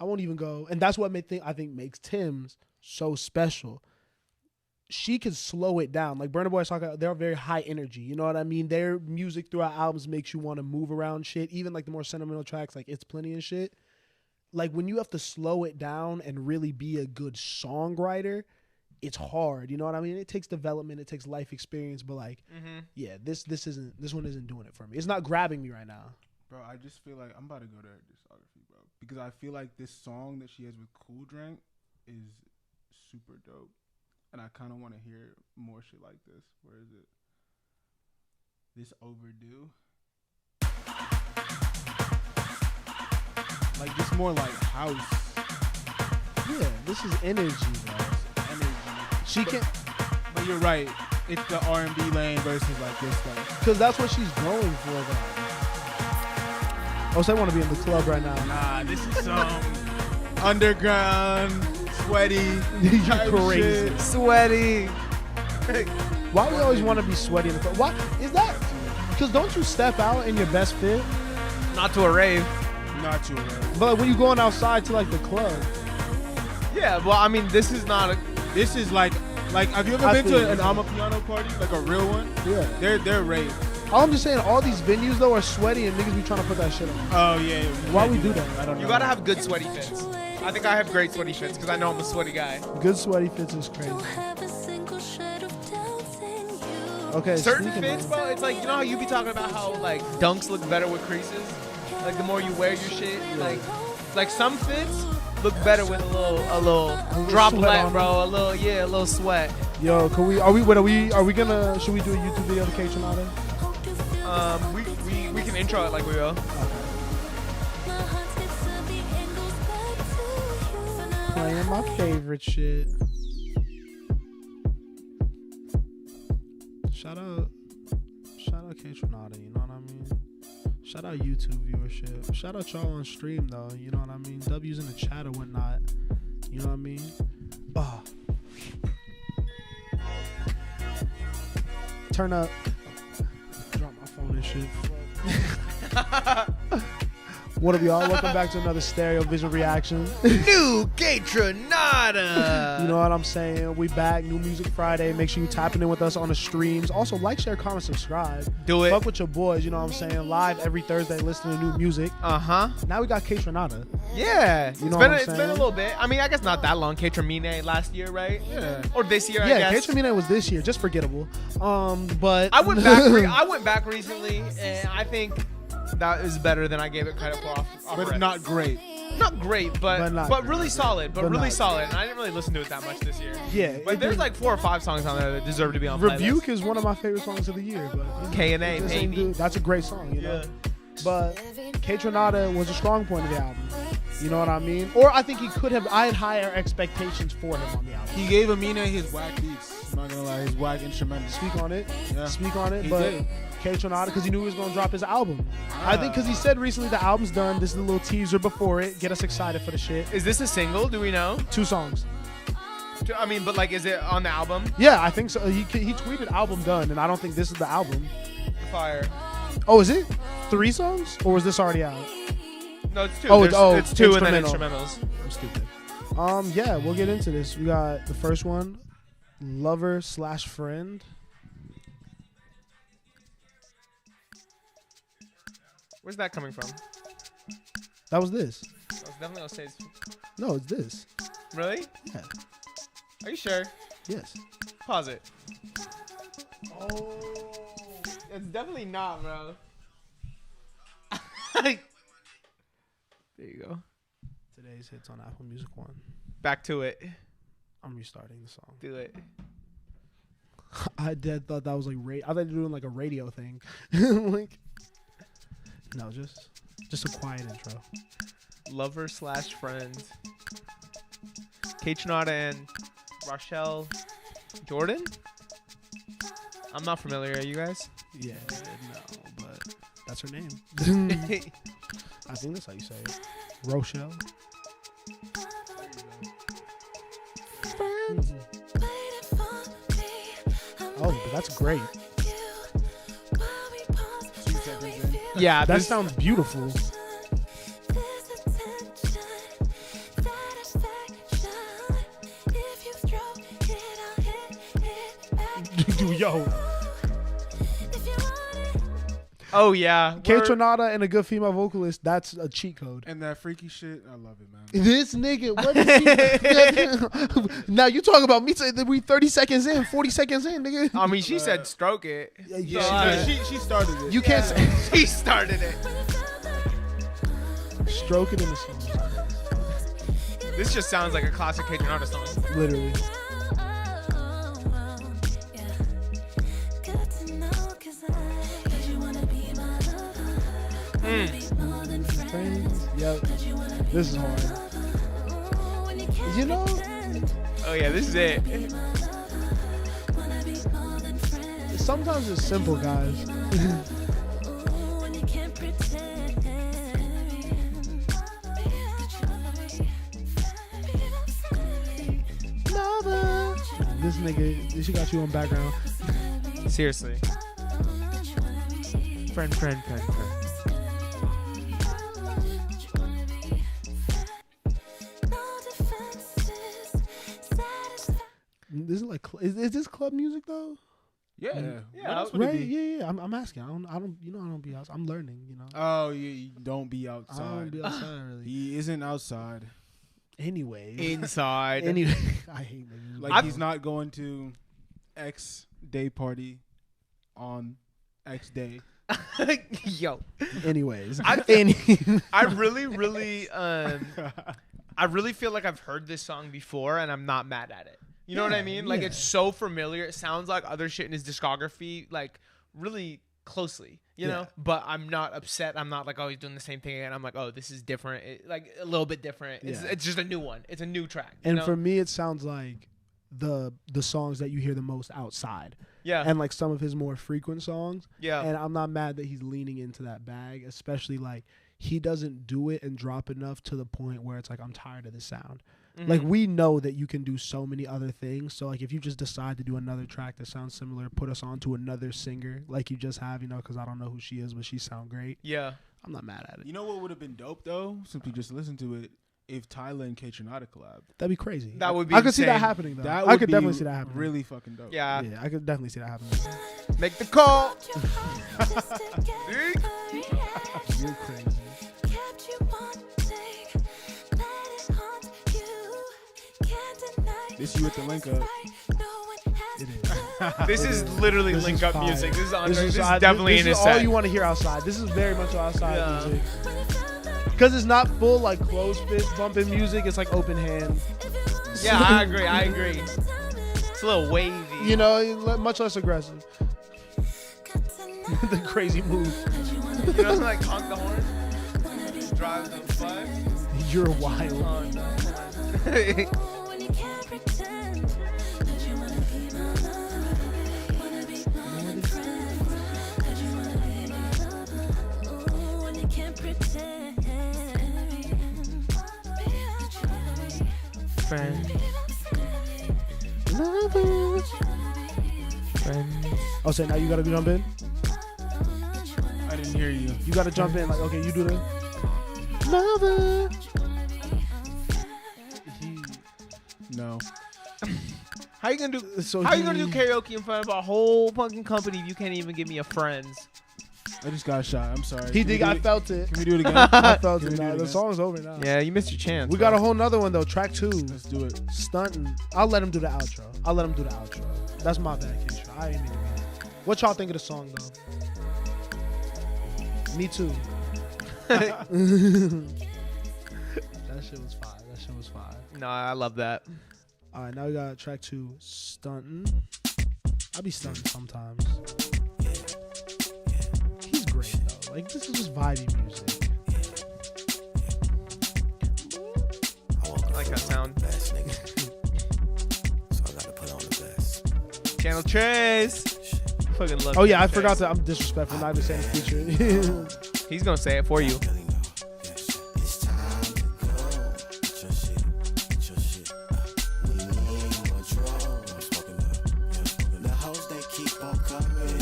won't even go. And that's what I think makes Tim's so special. She can slow it down. Like Burna Boy, Asake, they're very high energy. You know what I mean? Their music throughout albums makes you want to move around shit. Even like the more sentimental tracks, like It's Plenty and shit. Like when you have to slow it down and really be a good songwriter, it's hard. You know what I mean? It takes development, it takes life experience, but like, yeah, this one isn't doing it for me. It's not grabbing me right now. Bro, I just feel like I'm about to go to her discography, bro, because I feel like this song that she has with Cool Drink is super dope, and I kind of want to hear more shit like this. Where is it? This Overdue. Like just more like house. Yeah, this is energy, bro. She can, But you're right. It's the R&B lane versus like this stuff. because that's what she's going for, though. Oh, so I want to be in the club right now. Nah, this is some underground, sweaty. You're crazy. Shit. Sweaty. Why we always want to be sweaty in the club? Why is that? Because don't you step out in your best fit? Not to a rave. Not too right. But like, when you going outside to like the club, Yeah, well, I mean, this is not a... This is like Like, have you ever I been feel to you. an Amapiano party, like a real one? Yeah. They're rave. I'm just saying, all these venues though are sweaty, and niggas be trying to put that shit on. Oh yeah. Why we do that? I don't know. You gotta have good sweaty fits. I think I have great sweaty fits because I know I'm a sweaty guy. Good sweaty fits is crazy. Okay, Certain speaking fits, of- bro, it's like, you know how you be talking about how like dunks look better with creases? Like the more you wear your shit, like some fits look better with a little droplet, sweat on bro. A little sweat. Yo, should we do a YouTube video of Kaytranada? We can intro it like we will. Playing my favorite shit. Shout out Kaytranada, you know what I mean? Shout out YouTube viewership. Shout out y'all on stream though, you know what I mean? W's in the chat or whatnot. You know what I mean? Turn up. Drop my phone and shit. What up, y'all? Welcome back to another Stereo Vision reaction. New Kaytranada. You know what I'm saying? We back. New Music Friday. Make sure you tapping in with us on the streams. Also, like, share, comment, subscribe. Do it. Fuck with your boys. You know what I'm saying? Live every Thursday, listening to new music. Now we got Kaytranada. Yeah. You know It's been a little bit. I mean, I guess not that long. Kaytranada last year, right? Yeah. Or this year, I Yeah, guess. Kaytranada was this year. Just forgettable. But I went back. I went back recently, and I think that is better than I gave it credit for. Off But rip. not great. Not great, but not really great. solid. But But really not solid. And I didn't really listen to it that much this year. Yeah, But it there's did- like 4 or 5 songs on there that deserve to be on Rebuke playlist. is one of my favorite songs of the year. But K&A, it just ain't baby. do- that's a great song, you know. Yeah. But Kaytranada was a strong point of the album. You know what I mean? Or I think he could have. I had higher expectations for him on the album. He gave Amina his whack beats. I'm not gonna lie, his whack instrumental. Speak on it. Yeah. Speak on it. He But did. Kaytranada, because he knew he was going to drop his album. I think because he said recently the album's done. This is a little teaser before it. Get us excited for the shit. Is this a single? Do we know? 2 songs. I mean, but like, is it on the album? Yeah, I think so. He tweeted album done, and I don't think this is the album. Fire. Oh, is it 3 songs? Or was this already out? No, it's 2. Oh, It's 2 and then instrumental. instrumentals. I'm stupid. Yeah, we'll get into this. We got the first one, Lover/Friend. Where's that coming from? That was this. I was definitely gonna say. No, it's this. Really? Yeah. Are you sure? Yes. Pause it. Oh. It's definitely not, bro. There you go. Today's hits on Apple Music 1. Back to it. I'm restarting the song. Do it. I thought that was like I thought they were doing like a radio thing. Like, no, just a quiet intro. Lover/Friend. Kaytranada and Rochelle Jordan? I'm not familiar. Are you guys? Yeah, no, but that's her name. I think that's how you say it. Rochelle. Oh, but that's great. Yeah, That sounds beautiful. Yo, Oh yeah. Kaytranada and a good female vocalist, that's a cheat code. And that freaky shit, I love it, man. This nigga, what is he? Now you talking about me saying that we 30 seconds in, 40 seconds in, nigga. I mean, she said stroke it. Yeah, She started it. You can't say She started it. stroke it in the song. This just sounds like a classic Kaytranada song. Literally. Friends. Yep. This is hard. You know, Oh yeah, this is it. sometimes it's simple, guys. Lover. This nigga, she got you on background. Seriously. Friend. This is like is this club music though? Yeah. Yeah, What else would it Right? be? Yeah. I'm asking. I don't. You know, I don't be outside. I'm learning. You know. Oh, you don't be I outside. don't be outside really. He isn't outside. Anyways. Inside. Anyway, I hate niggas. Like he's not going to X day party on X day. Yo, Anyways. I really, I really feel like I've heard this song before, and I'm not mad at it. You know what I mean? Like, it's so familiar. It sounds like other shit in his discography, like, really closely, you know? But I'm not upset. I'm not like, oh, he's doing the same thing again. I'm like, oh, this is different. Like, a little bit different. It's just a new one. It's a new track. And you know? for me, it sounds like the songs that you hear the most outside. Yeah. And like some of his more frequent songs. Yeah. And I'm not mad that he's leaning into that bag, especially like he doesn't do it and drop enough to the point where it's like, I'm tired of this sound. Mhm. Like, we know that you can do so many other things. So like, if you just decide to do another track that sounds similar, put us on to another singer like you just have, you know, because I don't know who she is, but she sound great. Yeah. I'm not mad at it. You know what would have been dope though? Simply just listen to it. If Tyla and Kaytranada collabed. That'd be crazy. That would be I could see that insane. happening though. That I would could be definitely see that happening. really fucking dope. Yeah. Yeah, I could definitely see that happening. Make the call. You're crazy. This you with the link up. It is. This is literally This link is up fire. music. This is on. This This is I- definitely this in his is all set. you want to hear outside. This is very much outside Yeah. music. Because it's not full like closed fist bumping music. It's like open hand. Yeah, I agree. I agree. It's a little wavy. You know, much less aggressive. The crazy move. You know, like honk the horn. Just drive the flag. You're wild. Oh, no. Friends. Oh, so now you gotta jump in. I didn't hear you. You gotta jump in. Like, okay, you do the lover. No. How you gonna do? So How you gonna do karaoke in front of a whole fucking company if you can't even give me a friends? I just got shot. I'm sorry. He Can we did. do I it? felt it. Can we do it again? I felt Can it. we do Nah, it the again? song's over now. Yeah, you missed your chance. We got a whole nother one though. Track 2. Let's do it. Stunting. I'll let him do the outro. That's my bad, Keisha. I ain't even mean it. What y'all think of the song though? Me too. That shit was fire. No, I love that. All right, now we got track 2, Stunting. I be stunting sometimes. He's great though. Like, this is just vibey music. I like that sound. Best nigga. So I gotta put on the best. Channel Trace. Fucking love. Oh yeah, I Channel forgot Trace. that I'm disrespectful. Not even saying feature. He's gonna say it for you. Really know. It's time to go. Get your shit. Get your shit. We need more drugs. I'm smoking up. Yeah, I'm smoking up. The hoes they keep on coming.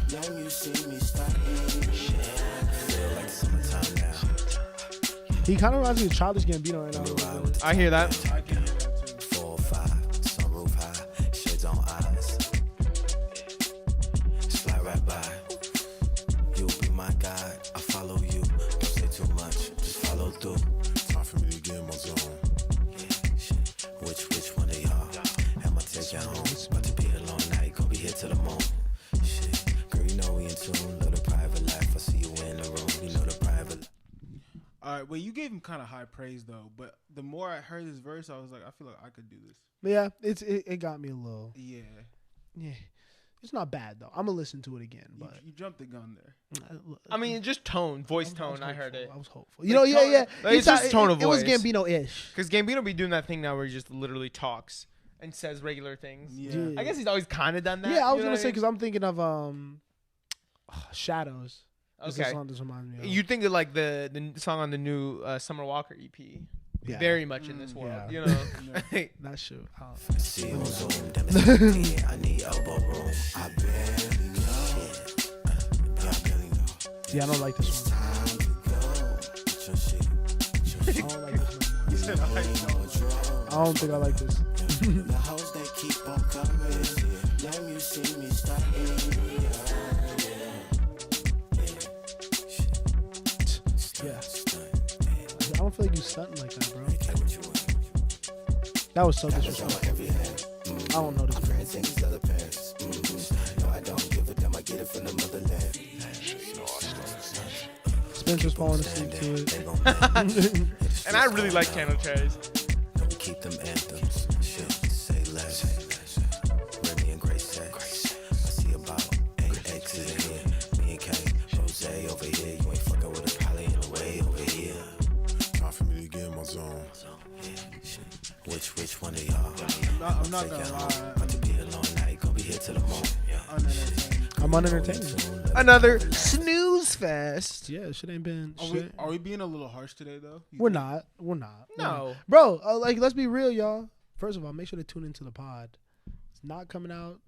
Then you see me starting. Shit. Feel like summertime now. He kind of reminds me of Childish Gambino right now. I hear that. I can hear that too. 4 or 5, sunroof high, shades on eyes. Slide right by. You'll be my guide. I follow you. Don't say too much. Just follow through. Time for me to get in my zone. Yeah, shit. Which one of y'all? I'ma take you home. About to be a long night. Gonna be here till the morning. Shit. Girl, you know we in tune. Little private life. I see you in the room. You know the private. All right, well, you gave him kind of high praise though, but the more I heard his verse, I was like, I feel like I could do this. But yeah, it got me a little. Yeah, It's not bad though. I'm gonna listen to it again, but you jumped the gun there. I mean, just tone, voice I was tone. I heard hopeful. it. I was hopeful. You know, Like, tone- yeah. like, it's just tone of It was voice. Gambino-ish. Because Gambino be doing that thing now where he just literally talks and says regular things. Yeah. I guess he's always kind of done that. Yeah, I was you know gonna what say because I'm thinking of Shadows. Is the Okay. song this reminds me of. You think of like the song on the new Summer Walker EP. Yeah. Very much in this world, Yeah. you know. That shit. See you on Zoom. Damn it. I need elbow room. I barely know. Yeah, I barely know. Yeah, I don't like this one. Time to go. Get your shit. Get your I shit. don't like this one. I don't think I like this. The hoes they keep on coming. Damn, you see me starting. Yeah. I don't feel like you stunting like that, bro. That was so disrespectful. I don't know this. No, I don't give a damn. I get it from the motherland. Spencer's falling asleep to it. And I really like Channel Cherries. Don't keep them anthems. Shit, say less. Remy and Grace sex. I see about 8 exes in here. Me and Kay, Jose over here. You ain't fucking with us, probably in the way over here. Time for me to get in my zone. Yeah, shit. Which one of y'all? I'm not gonna lie. About to be a long night. Gonna be here till the morning. I'm unentertained. Another snooze fest. Yeah, shit ain't been Are shit. we being a little harsh today though? We're not. No. Bro, like, let's be real, y'all. First of all, make sure to tune into the pod. It's not coming out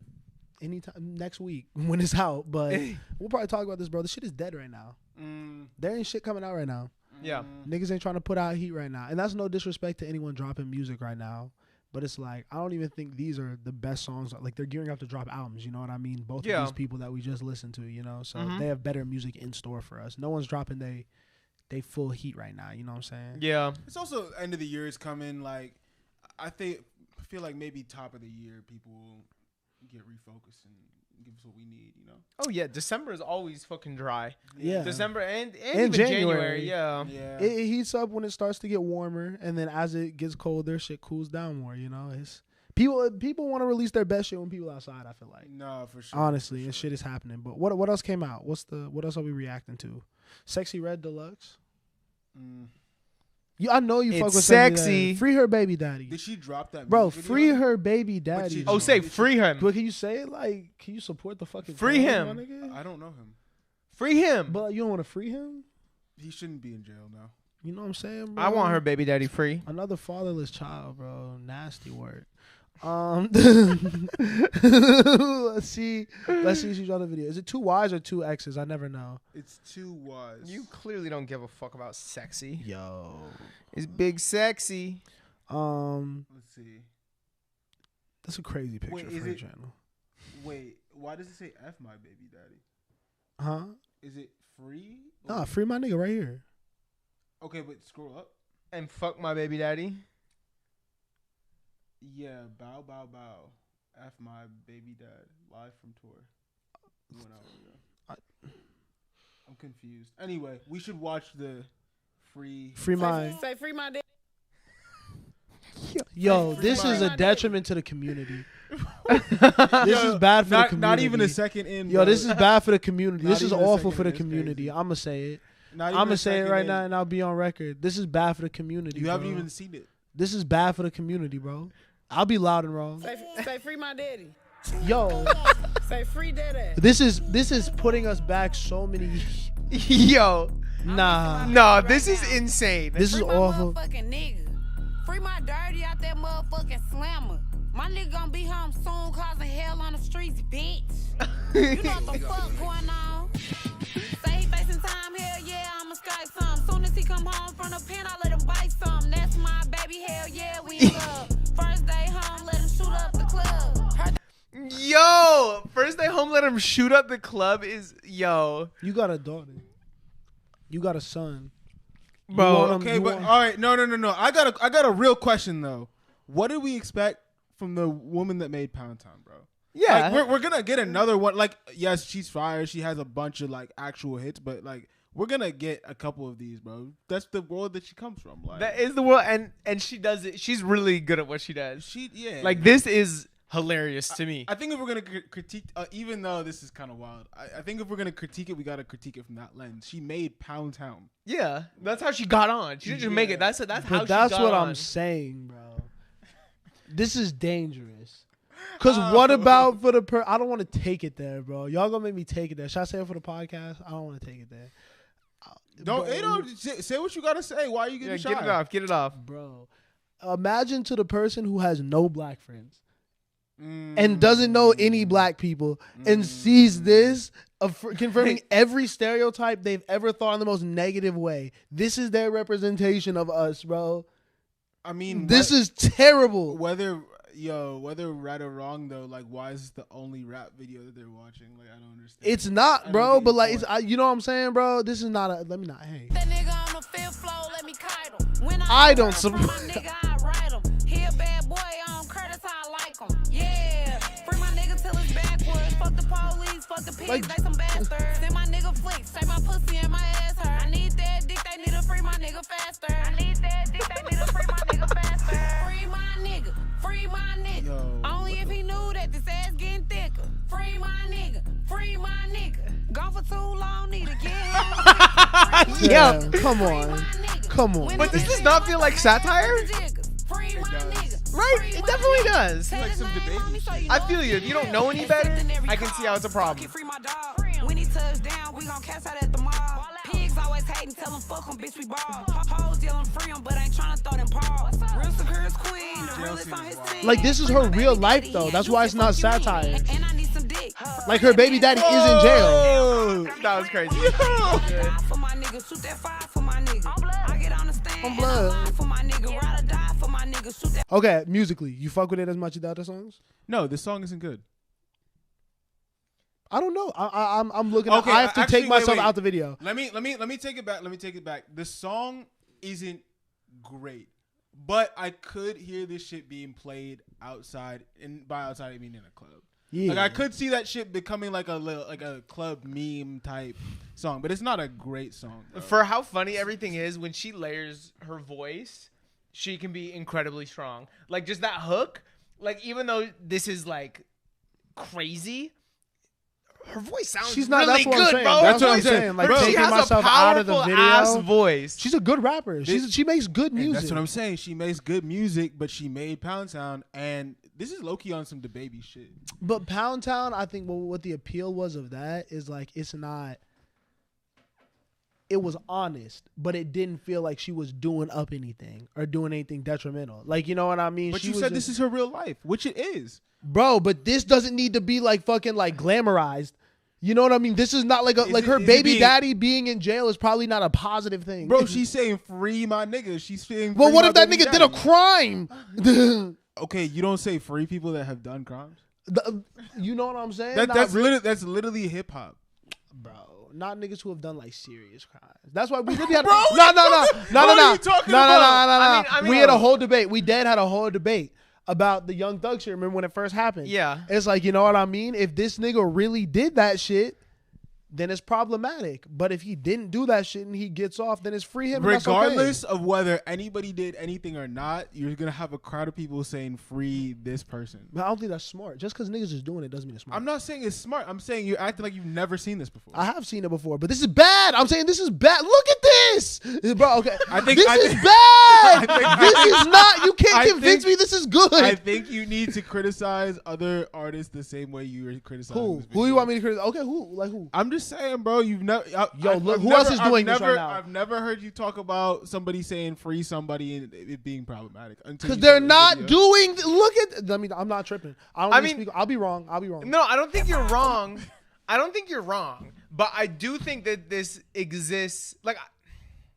anytime next week when it's out, but we'll probably talk about this, bro. The shit is dead right now. There ain't shit coming out right now. Yeah. Niggas ain't trying to put out heat right now. And that's no disrespect to anyone dropping music right now. But it's like, I don't even think these are the best songs. Like, they're gearing up to drop albums, you know what I mean? Both of these people that we just listened to, you know? So they have better music in store for us. No one's dropping they full heat right now, you know what I'm saying? Yeah. It's also end of the year is coming. Like, I feel like maybe top of the year people will get refocused and give us what we need, you know? Oh, yeah. December is always fucking dry. Yeah. December and even January. Yeah. It heats up when it starts to get warmer, and then as it gets colder, shit cools down more, you know? It's people want to release their best shit when people outside, I feel like. No, for sure. Honestly, and shit is happening. But what else came out? What else are we reacting to? Sexy Red Deluxe? I know you fuck with sexy. Free her baby daddy. Did she drop that? Bro, music free video? her baby daddy. Oh, say free him. But can you say it like? Can you support the fucking? Free cause, him. my nigga? I don't know him. Free him. But you don't want to free him? He shouldn't be in jail now. You know what I'm saying, bro? I want her baby daddy free. Another fatherless child, bro. Nasty work. Let's see if she dropped the video. Is it 2 Ys or 2 X's? I never know. It's 2 Ys. You clearly don't give a fuck about sexy. Yo. It's big sexy. Let's see. That's a crazy picture Wait, for her channel. Wait, why does it say F my baby daddy? Huh? Is it free? Nah, free my nigga right here. Okay, but scroll up. And fuck my baby daddy. Yeah, bow. F my baby dad. Live from tour. 1 hour ago. I'm confused. Anyway, we should watch the free my. Say free my dick. Yo, this is a detriment to the community. This is bad for the community. Not even a second in. Yo, this is bad for the community. Not This is even a awful second for the in. It's community. crazy. I'm going to say it. Not I'm even going a to say it second right in. now, and I'll be on record. This is bad for the community. You haven't bro. even seen it. This is bad for the community, bro. I'll be loud and wrong. Say free my daddy. Yo, Say free daddy. this is putting us back so many. Yo. Nah, No, this is insane. this is Free my awful. motherfucking nigga. Free my dirty out that motherfucking slammer. My nigga gonna be home soon causing hell on the streets, bitch. You know what the fuck going on. Say he facing time, hell yeah, I'ma Skype some. Soon as he come home from the pen, I let him bite some. That's my baby, hell yeah, we in love. First day home, let him shoot up the club. Yo, first day home, let him shoot up the club is yo. You got a daughter. You got a son. Bro, You want 'em- Okay, you but want- all right, no. I got a real question though. What did we expect from the woman that made Pound Town, bro? Yeah. Like, we're gonna get another one. Like, yes, she's fire. She has a bunch of like actual hits, but like we're gonna get a couple of these, bro. That's the world that she comes from. Like, That is the world, and she does it. She's really good at what she does. yeah. Like, this is hilarious to me. I think if we're gonna critique, even though this is kind of wild, I think if we're gonna critique it, we gotta critique it from that lens. She made Pound Town. Yeah, that's how she got on. She didn't just make it. That's how But she that's got what on. I'm saying, bro. This is dangerous. Cause what about for the I don't want to take it there, bro. Y'all gonna make me take it there. Should I say it for the podcast? I don't want to take it there. Say what you gotta say. Why are you getting shy? Get it off. Bro. Imagine to the person who has no black friends and doesn't know any black people and sees this confirming every stereotype they've ever thought in the most negative way. This is their representation of us, bro. I mean, This is terrible. whether Yo, whether right or wrong though, like why is this the only rap video that they're watching? Like I don't understand. It's not, I bro. don't get But your like, point. you know what I'm saying, bro? This is not a. Let me not. Hey, That nigga on the fifth floor, let me kite him. When I don't run from my nigga, I ride him. He a bad boy, I don't care, that's how I like him. Yeah, free my nigga till it's backwards. Fuck the police, fuck the pigs, Like- they some bastards. Send my nigga flicks, say my pussy and my ass hurt. I need that dick, they need to free my nigga faster. I need that dick, they need to free my nigga faster. Free my nigga, free my nigga. Yo, Only if he knew that this ass getting thicker. Free my nigga, free my nigga. Gone for too long, need to get him. yeah, Yo. come on, come on. But this does not feel like satire, Free my nigga. right? It definitely does. like some debate shit. I feel you. If you don't know any better, I can see how it's a problem. Free my dog. When he touch down, we gon' catch out at the mall. Pigs always hating, tell them fuck 'em, bitch, we ball. Hoes yelling free 'em, but ain't tryna throw them paws. Real secure queen, the realest on his team. Like, this is her real life, though. That's why it's not satire. And I need some dick. Like, her baby daddy is in jail. Oh, that was crazy. Die for my nigga, shoot that fire for my nigga. I get on the stand, On blood. and I lie for my nigga. Ride or die for my nigga, shoot that. Okay, musically, you fuck with it as much as the other songs? No, this song isn't good. I don't know. I'm looking. Okay, I have to actually, take myself wait. out the video. Let me take it back. Let me take it back. The song isn't great, but I could hear this shit being played outside, and by outside I mean in a club. Yeah. Like I could see that shit becoming like a club meme type song, but it's not a great song. Bro. For how funny everything is, when she layers her voice, she can be incredibly strong. Like just that hook, like even though this is like crazy, her voice sounds She's not. really That's what I'm good, saying. bro. That's Her what I'm voice- saying. Like, she taking has myself a out of the powerful video. ass voice. She's a good rapper. She makes good And music. that's what I'm saying. She makes good music, but she made Pound Sound, and this is low key on some DaBaby shit. But Pound Town, I think what the appeal was of that is like it's not. It was honest, but it didn't feel like she was doing up anything or doing anything detrimental. Like, you know what I mean? But She you was said just- this is her real life, which it is. bro. But this doesn't need to be like fucking like glamorized. You know what I mean? This is not like a like her is it baby being- daddy being in jail is probably not a positive thing, Bro, she's saying free my nigga. She's saying Well, free what my if that baby nigga did a daddy. crime? Okay, you don't say free people that have done crimes. You know what I'm saying? That's literally hip hop. Bro, not niggas who have done like serious crimes. That's why we really had Bro, no. what are you talking about? I mean, We had a whole debate. We had a whole debate about the Young Thug shit. Remember when it first happened? Yeah. It's like, you know what I mean? If this nigga really did that shit, then it's problematic. But if he didn't do that shit and he gets off, then it's free him. and that's okay. Regardless of whether anybody did anything or not, you're gonna have a crowd of people saying free this person. But I don't think that's smart. Just because niggas is doing it doesn't mean it's smart. I'm not saying it's smart. I'm saying you're acting like you've never seen this before. I have seen it before, but this is bad. I'm saying this is bad. Look at this, bro. Okay, this is bad. This is not. You can't convince me this is good. I think you need to criticize other artists the same way you were criticizing. Who? this Who you video. want me to criticize? Okay, who? Like who? I'm just saying, bro. You've never. Look, who else is doing this right now? I've never heard you talk about somebody saying free somebody and it being problematic. Because they're not doing. Look at. I mean, I'm not tripping. I mean, I'll be wrong. No, I don't think you're wrong. I don't think you're wrong. But I do think that this exists. Like,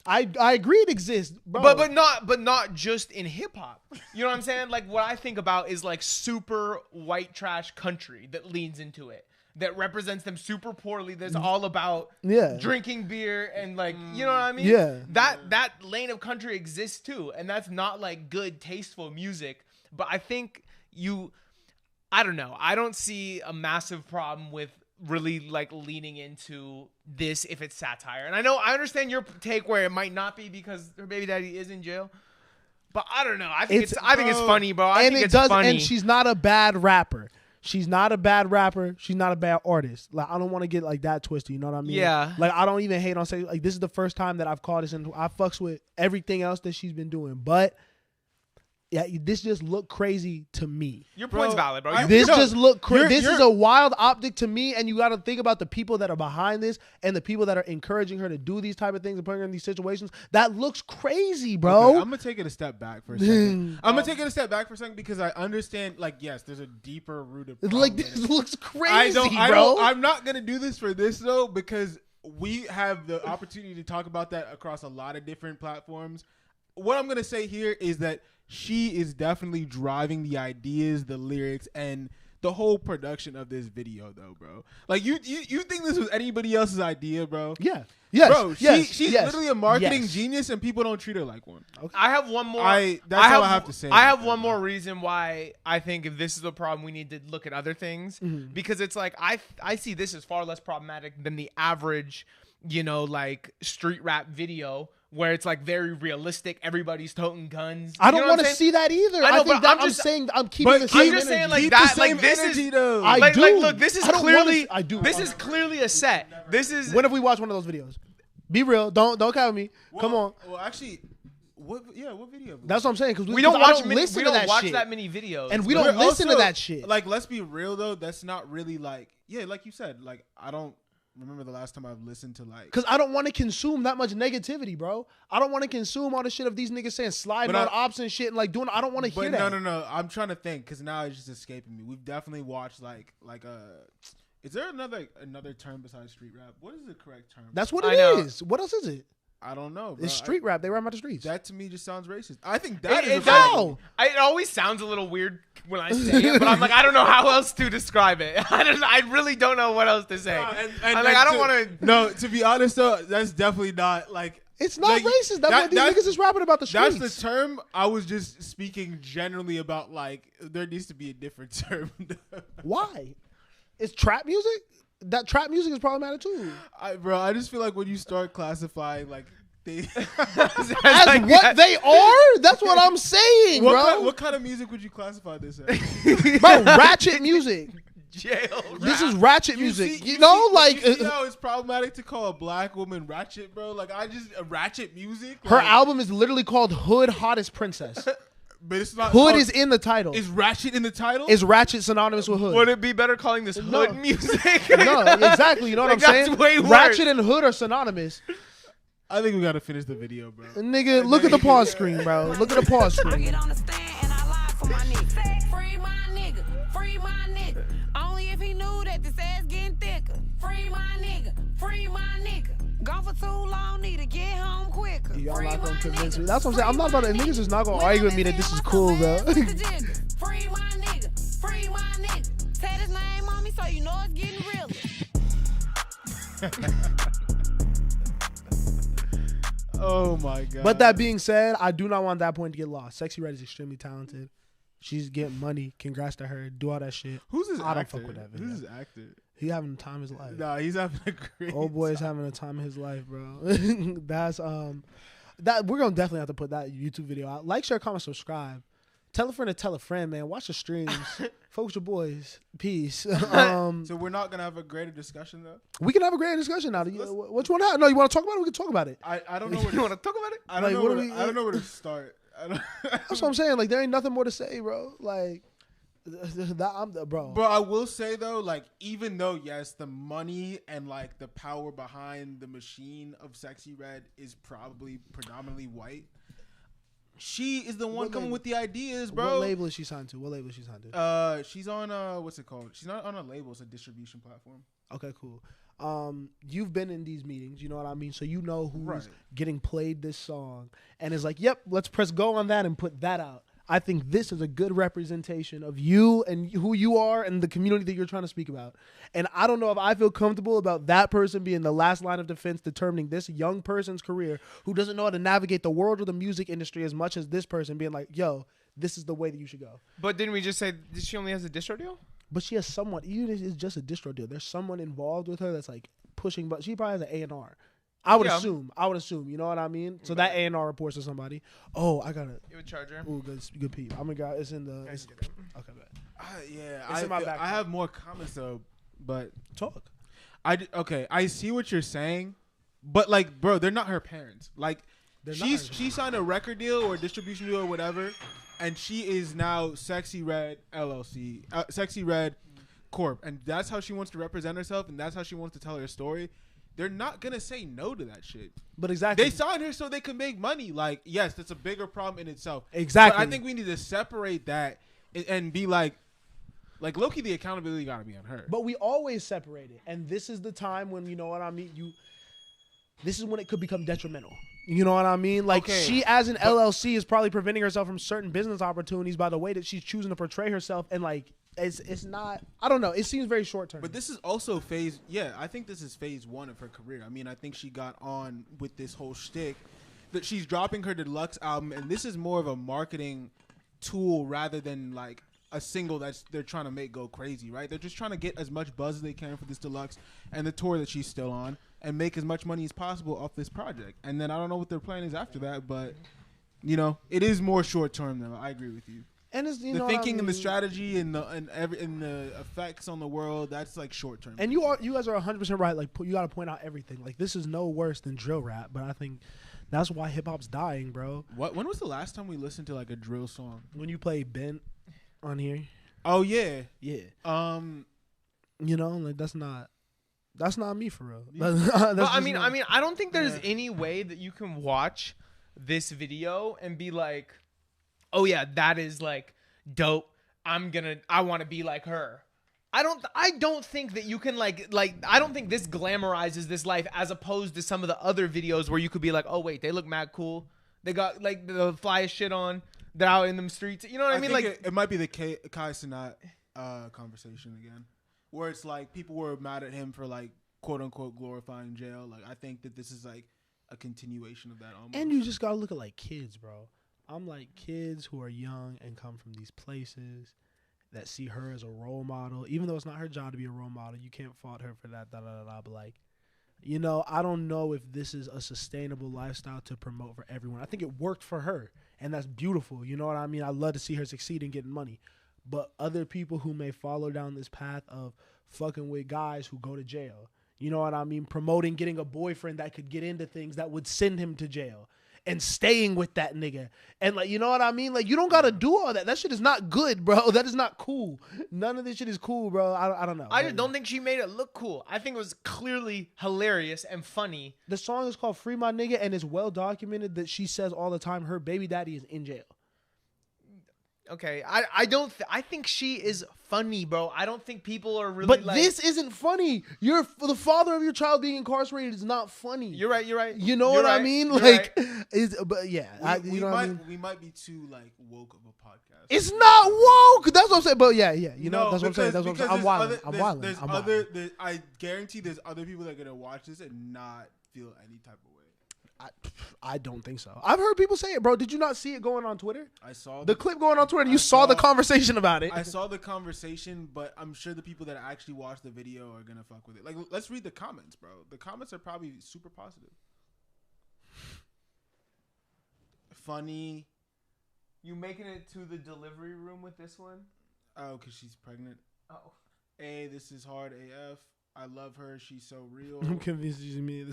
I agree it exists, bro. but not just in hip hop. You know what I'm saying? Like, what I think about is like super white trash country that leans into it, that represents them super poorly. That's all about drinking beer and like, you know what I mean? Yeah. That lane of country exists too, and that's not like good, tasteful music. But I think I don't know. I don't see a massive problem with really like leaning into this if it's satire. And I understand your take where it might not be because her baby daddy is in jail. But I don't know. I think it's funny, bro. I think it's funny. And she's not a bad rapper. She's not a bad rapper. She's not a bad artist. Like, I don't want to get like that twisted. You know what I mean? Yeah. Like, I don't even hate on saying like this is the first time that I've called this, and I fucks with everything else that she's been doing. But yeah, this just looked crazy to me. Your point's valid, bro. This just looked crazy. This is a wild optic to me, and you got to think about the people that are behind this and the people that are encouraging her to do these type of things and putting her in these situations. That looks crazy, bro. Okay, I'm gonna take it a step back for a second. Because I understand. Like, yes, there's a deeper rooted problem. Like, this looks crazy, bro. I'm not gonna do this for this though, because we have the opportunity to talk about that across a lot of different platforms. what I'm gonna say here is that she is definitely driving the ideas, the lyrics, and the whole production of this video, though, bro. Like, you think this was anybody else's idea, bro? Yeah. Yes. Bro, yes. she's yes. literally a marketing yes. genius, and people don't treat her like one. Okay. I have one more. That's all I have to say. I have one more reason why I think if this is a problem, we need to look at other things. Mm-hmm. Because it's like, I see this as far less problematic than the average, like street rap video where it's like very realistic. Everybody's toting guns. I don't want to see that either. I know, think but that I'm just saying I'm keeping the I'm same just saying energy. like that. Like this energy, is. though. I like, do. Like, look, this is I don't clearly. I do. This is clearly a set. This is. When have we watched one of those videos? Be real. Don't count me. Come on. Well, actually, what video? That's what I'm saying. Because we don't watch listen to that watch shit. that many videos, And we But don't listen to also, that shit. Like, let's be real though. That's not really like, like you said. Like, I don't remember the last time I've listened to like. Because I don't want to consume that much negativity, bro. I don't want to consume all the shit of these niggas saying sliding on ops and shit and like doing. I don't want to hear that. No. I'm trying to think because now it's just escaping me. We've definitely watched like Is there another term besides street rap? What is the correct term? That's what it is. What else is it? I don't know, bro. It's street rap. They rap about the streets. That to me just sounds racist. I think that is it always sounds a little weird when I say it, but I'm like, I don't know how else to describe it. I really don't know what else to say. I'm like, I don't want to. No, to be honest though, that's definitely not like. It's not racist. That's what these niggas is rapping about the streets. That's the term. I was just speaking generally about like there needs to be a different term. Why? It's trap music? That trap music is problematic too. I just feel like when you start classifying like they as like what they are, that's what I'm saying, bro. What kind of music would you classify this as? Bro, ratchet music. Jail. This is ratchet music. You see how it's problematic to call a black woman ratchet, bro? Like ratchet music. Her like, album is literally called Hood Hottest Princess. But it's not. Hood is in the title. Is ratchet in the title? Is ratchet synonymous with hood? Would it be better calling this hood music? No, exactly. You know what I'm saying? That's way worse. Ratchet and hood are synonymous. I think we gotta finish the video, bro. Nigga, look at the pause screen, bro. Look at the pause I screen. get on the stand and I lie for my nigga. Free my nigga, free my nigga. Only if he knew that this ass getting thicker. Free my nigga, free my nigga. Gone for too long, need to get home quicker. Y'all not gonna convince me. That's what I'm saying. I'm not about to. Niggas is not gonna argue with me that this is cool, bro. Free my nigga, free my nigga. Say his name on me so you know it's getting realer. Oh my god. But that being said, I do not want that point to get lost. Sexy Red is extremely talented. She's getting money. Congrats to her. Do all that shit. Who's his I don't actor? fuck with that video. Who's his actor? He having the time of his life. Nah, he's having a great. Old boy is having a time of his life, bro. That's that we're gonna definitely have to put that YouTube video out. Like, share, comment, subscribe. Tell a friend to tell a friend, man. Watch the streams. Focus your boys. Peace. So we're not gonna have a greater discussion though. We can have a great discussion now. What you want to have? No, you want to talk about it? We can talk about it. I don't know. Where You want to talk about it? I don't Like, know. I don't know where to start. That's what I'm saying. Like, there ain't nothing more to say, bro. Like, bro. But I will say though, like, even though yes, the money and like the power behind the machine of Sexy Red is probably predominantly white, she is the one coming with the ideas, bro. What label is she signed to? What label is she signed to? She's on what's it called? She's not on a label; it's a distribution platform. Okay, cool. You've been in these meetings, you know what I mean? So you know who's Right. getting played this song and is like, yep, let's press go on that and put that out. I think this is a good representation of you and who you are and the community that you're trying to speak about. And I don't know if I feel comfortable about that person being the last line of defense determining this young person's career who doesn't know how to navigate the world or the music industry as much as this person being like, yo, this is the way that you should go. But didn't we just say she only has a distro deal? But she has someone, even if it's just a distro deal, there's someone involved with her that's like pushing, but she probably has an A&R. I would assume, you know what I mean? So that A&R reports to somebody. Oh, I got it. You would charge her? Ooh, good peep. I'm gonna it's in the. Okay, Yeah, in my back I have more comments though, but talk. I see what you're saying, but like, bro, they're not her parents. Like, she signed a record deal or a distribution deal or whatever, and she is now Sexy Red LLC, Sexy Red Corp, and that's how she wants to represent herself, and that's how she wants to tell her story. They're not gonna say no to that shit. But exactly, they signed her so they can make money. Like, yes, that's a bigger problem in itself. Exactly. But I think we need to separate that and be like low-key, the accountability gotta be on her. But we always separate it, and this is the time when, you know what I mean. this is when it could become detrimental. You know what I mean? Like, Okay, she as an LLC is probably preventing herself from certain business opportunities by the way that she's choosing to portray herself. And like, it's not, I don't know. It seems very short term. But this is also phase. Yeah, I think this is phase 1 of her career. I mean, I think she got on with this whole shtick that she's dropping her deluxe album, and this is more of a marketing tool rather than like a single that's they're trying to make go crazy, right? They're just trying to get as much buzz as they can for this deluxe and the tour that she's still on, and make as much money as possible off this project. And then I don't know what their plan is after that, but you know, it is more short term though. I agree with you. And it's, you The know thinking and the what I mean? strategy and the effects on the world, that's like short term. And you guys are 100% right. Like, you got to point out everything. Like, this is no worse than drill rap, but I think that's why hip hop's dying, bro. When was the last time we listened to like a drill song? When you play Bent on here, Oh yeah. yeah. You know, like that's not me for real. Yeah. Well, I mean, I don't think there's any way that you can watch this video and be like, oh yeah, that is like dope. I want to be like her. I don't think that you can like I don't think this glamorizes this life as opposed to some of the other videos where you could be like, oh wait, they look mad cool. They got like the flyest shit on. They're out in them streets. You know what I mean? Think Like it might be the Kaytranada conversation again, where it's like people were mad at him for like quote unquote glorifying jail. Like I think that this is like a continuation of that almost. And you just gotta look at like kids, bro. I'm like kids who are young and come from these places that see her as a role model, even though it's not her job to be a role model. You can't fault her for that. But like, you know, I don't know if this is a sustainable lifestyle to promote for everyone. I think it worked for her, and that's beautiful. You know what I mean? I love to see her succeed in getting money. But other people who may follow down this path of fucking with guys who go to jail, you know what I mean? Promoting getting a boyfriend that could get into things that would send him to jail. And staying with that nigga. And like, you know what I mean? Like, you don't gotta do all that. That shit is not good, bro. That is not cool. None of this shit is cool, bro. I don't know. I just don't think she made it look cool. I think it was clearly hilarious and funny. The song is called Free My Nigga, and it's well documented that she says all the time her baby daddy is in jail. Okay, I think she is funny, bro. I don't think people are really But like, this isn't funny. The father of your child being incarcerated is not funny. You're right. You know You're what right, I mean? you're Like, right. but yeah. we might be too like woke of a podcast. It's not woke. That's what I'm saying. But yeah. You know, that's what I'm saying. That's what I'm saying. I'm wilding. I guarantee there's other people that are gonna watch this and not feel any type of way. I don't think so. I've heard people say it, bro. Did you not see it going on Twitter? I saw the clip going on Twitter. You saw the conversation about it. I saw the conversation, but I'm sure the people that actually watch the video are gonna fuck with it. Like, let's read the comments, bro. The comments are probably super positive. Funny. You making it to the delivery room with this one? Oh, because she's pregnant. Oh. Hey, this is hard AF. I love her. She's so real. I'm convinced this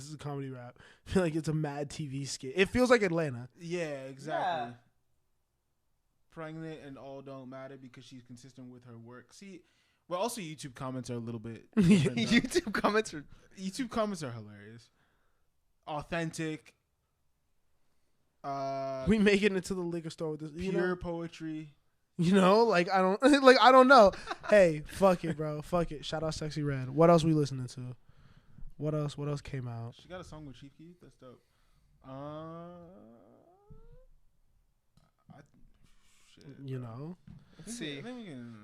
is a comedy rap. I feel like it's a Mad TV skit. It feels like Atlanta. Yeah, exactly. Yeah. Pregnant and all don't matter because she's consistent with her work. See, well, also YouTube comments are a little bit. YouTube comments are hilarious. Authentic. We make it into the liquor store with this. Pure poetry. You know, like I don't know. Hey, fuck it, bro. Fuck it. Shout out Sexy Red. What else we listening to? What else came out? She got a song with Chief Keef. That's dope. You know. Let's see. I think we can.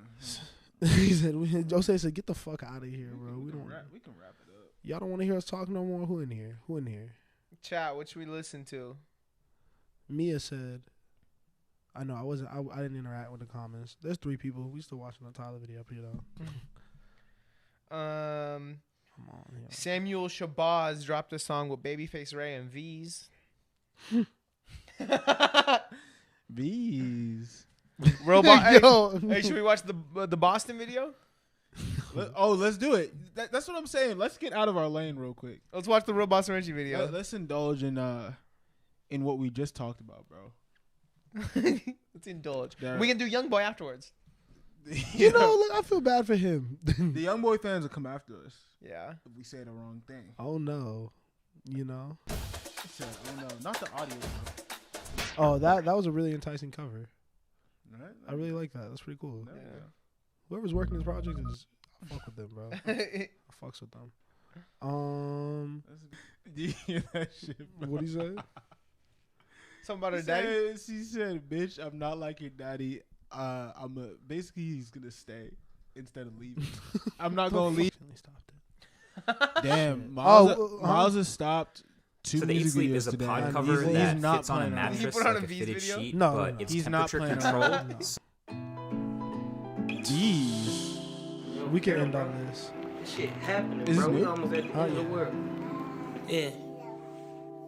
He said, Jose said, "Get the fuck out of here, bro. We can wrap it up. Y'all don't want to hear us talk no more. Who in here? Chat. What should we listen to? Mia said." I know I didn't interact with the comments. There's 3 people. We still watching the Tyla video up here though. Come on, Samuel Shabazz dropped a song with Babyface Ray and V's. V's. Robot. Hey, should we watch the Boston video? Let's do it. That's what I'm saying. Let's get out of our lane real quick. Let's watch the Real Boston Richie video. Let's indulge in what we just talked about, bro. Let's indulge. We can do Young Boy afterwards. You know, look, I feel bad for him. The Young Boy fans will come after us. Yeah. If we say the wrong thing. Oh no. You know. Oh no, not the audio. Oh, that was a really enticing cover. Right? I really like that. That's pretty cool. Yeah. Whoever's working this project I fuck with them, bro. I fucks with them. Do you hear that shit, bro? What he say? Something about her daddy. She said, "Bitch, I'm not like your daddy. Basically he's gonna stay instead of leaving. I'm not gonna leave." Damn, Miles has stopped. Two So the Eat Sleep is a today. pod cover He's that not fits on a playing around. Did he mattress put on like a a V's fitted video? sheet, No, but no. it's He's not temperature playing around. controlled. Jeez. We can end on this. Shit happening, Is bro. it We new? almost at the end of the world. Yeah.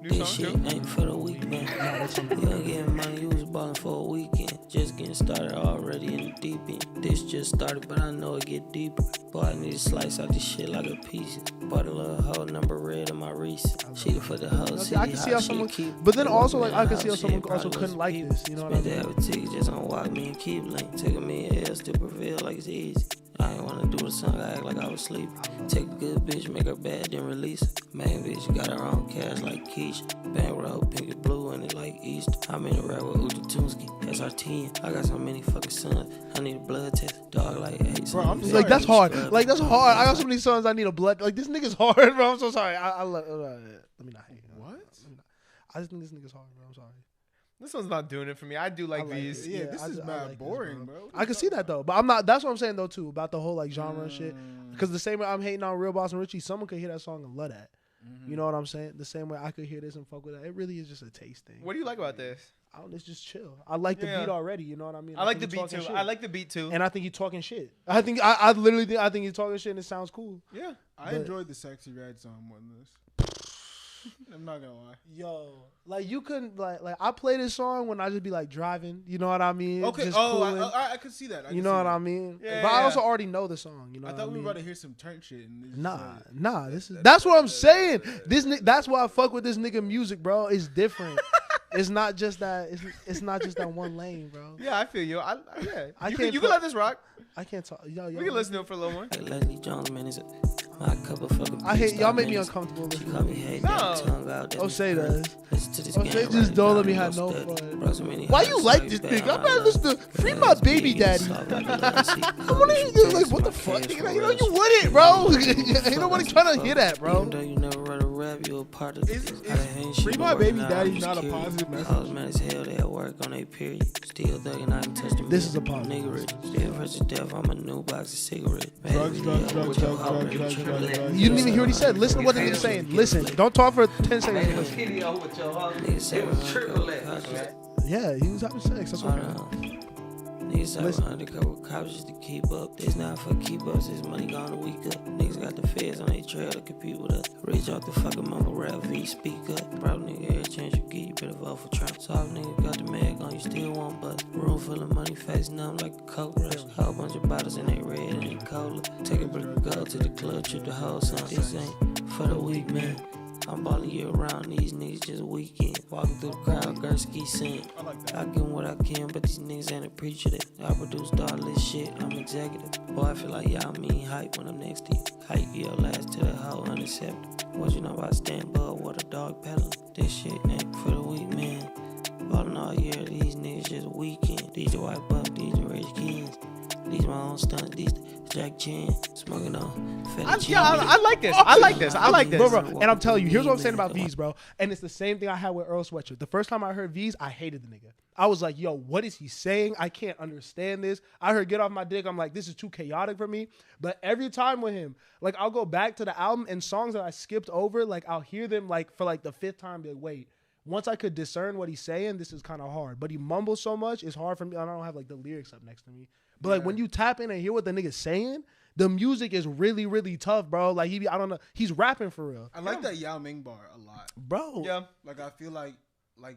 New This song shit too? ain't for the weak, man. You ain't getting money, you was ballin' for a weekend. Just getting started already in the deep end. This just started, but I know it get deeper. Boy, I need to slice out this shit like a piece. Bought a little hoe number red in my Reese. She for the whole city. I can see how someone, but then also like I can see how someone also couldn't like this. You know what I Spent mean? that with tickets just on walk me and keep link. Taking me an L, still prevail like it's easy. I ain't wanna do the song, I act like I was sleeping. Take a good bitch, make her bad, then release her. Main bitch got her own cash like Keisha. Bankroll, pink and blue, and it like Easter. I'm in a rap with Uji Tunski, SRT. I got so many fucking sons, I need a blood test. Dog like 8. Bro, I'm like that's hard. Like that's hard. I got so many sons. I need a blood. Like this nigga's hard, bro. I'm so sorry. Let me not hate. What? I just think this nigga's hard, bro. I'm sorry. This one's not doing it for me. I do like these. Yeah, this is I mad like boring, this, bro. I can see that though, but I'm not. That's what I'm saying though too about the whole like genre and shit. Because the same way I'm hating on Real Boss and Richie, someone could hear that song and love that. You know what I'm saying? The same way I could hear this and fuck with that. It really is just a taste thing. What do you like about this? I don't. It's just chill. I like the beat already. You know what I mean? I like the think beat he too. talking I shit. like the beat too. And I think he's talking shit. I think I literally think he's talking shit and it sounds cool. Yeah. I enjoyed the Sexy Red song more than this. I'm not gonna lie. Yo, like you couldn't like I play this song when I just be like driving. You know what I mean? Okay. Just Oh, cooling. I could see that. You know what I mean? Yeah, but I yeah. also already know the song. You know I what thought I we mean? were about to hear some turn shit. And it's Nah. That's what I'm saying. That's why I fuck with this nigga music, bro. It's different. It's not just that. It's not just that one lane, bro. Yeah, I feel you. Yeah. I You can't can let this rock. I can't talk. Yo, We can listen to it for a little more. Like Leslie Jones, man, is my cup of fucking. I hate y'all. Make me minutes. uncomfortable. She Listening. call me hate No. that tongue out. Oh, say that. Listen to this Oh, game, say just right don't now, let me no have no study. fun. Bro, so many Why hoes you like like this that, nigga? I'm I not love. listening to Free My Baby Daddy. Come on, you like what the fuck? You know you wouldn't, bro. Ain't nobody trying to hear that, bro. Even though you never wrote a rap, you a part of this. Free My Baby Daddy's not a positive message. I was mad as hell, they at work on their period. Still thugging, I ain't touched them. This is a positive Nigga rich. Still versus death, I'm a new box of cigarettes. Drugs. You didn't even hear what he said. Listen to what the nigga's saying. Listen. Don't talk for 10 seconds. Listen. Niggas say Yeah, he was having sex. That's what. Niggas have undercover cops just to keep up. This not for keep ups, this money gone a week up. Niggas got the feds on their trail to compete with us. Reach out the fucking mumble rap V, speak up. Bro, nigga, every chance you get, you better vote for Trump. Soft nigga got the mag on, you still won't bust. Room full of money, face numb like a coke rush. Whole bunch of bottles and they red and they cola. Take a brick of gold to the club, trip the whole son. This ain't for the weak man. I'm balling year round, these niggas just weekend. Walking through the crowd, Gursky sing. I give 'em what I can, but these niggas ain't appreciative. I produced all this shit, I'm executive. Boy, I feel like y'all mean hype when I'm next to you. Hype your last to the hoe, unacceptable. What you know about stand bug, what a dog peddling? This shit ain't for the weak man. Ballin' all year, these niggas just weekend. These the white buck, these the rich kids. These my own stunts, these Jack Chan, smoking on. I like this. I like this. I like this. Bro, and I'm telling you, here's what I'm saying about V's, bro. And it's the same thing I had with Earl Sweatshirt. The first time I heard V's, I hated the nigga. I was like, yo, what is he saying? I can't understand this. I heard Get Off My Dick. I'm like, this is too chaotic for me. But every time with him, like, I'll go back to the album and songs that I skipped over, like, I'll hear them, like, for, like, the 5th time, be like, wait. Once I could discern what he's saying, this is kind of hard. But he mumbles so much, it's hard for me. I don't have, like, the lyrics up next to me. But, like, when you tap in and hear what the nigga's saying, the music is really, really tough, bro. Like, I don't know. He's rapping for real. I like that Yao Ming bar a lot. Bro. Yeah. Like, I feel like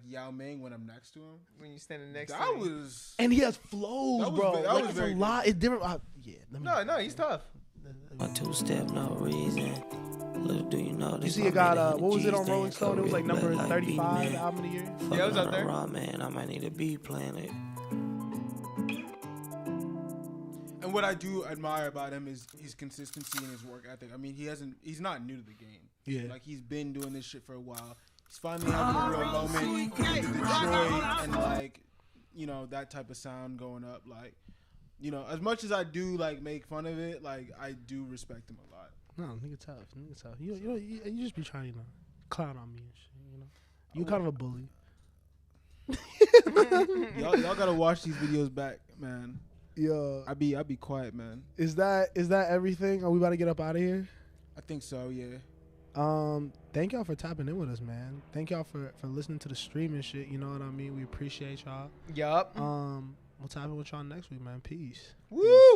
Yao Ming when I'm next to him. When you standing next to That him. was... And he has flows, That was bro. ve- that Like, was it's very a lot. It's different. No, he's tough. My 2-step, no reason. Little do you know You see it got, what was it on Rolling Stone? It was like number 35 album of the year. Yeah, it was up there. Raw, man. I might need a beat playing it. And what I do admire about him is his consistency and his work ethic. I mean, he's not new to the game. Yeah. Like, he's been doing this shit for a while. He's finally having a real moment in Detroit and, like, you know, that type of sound going up. Like, you know, as much as I do, like, make fun of it, like, I do respect him a lot. No, nigga tough. You just be trying to clown on me and shit. You know, you kind of a bully. y'all gotta watch these videos back, man. Yo, I be quiet, man. Is that everything? Are we about to get up out of here? I think so, yeah. Thank y'all for tapping in with us, man. Thank y'all for listening to the stream and shit. You know what I mean? We appreciate y'all. Yup. We'll tap in with y'all next week, man. Peace. Woo!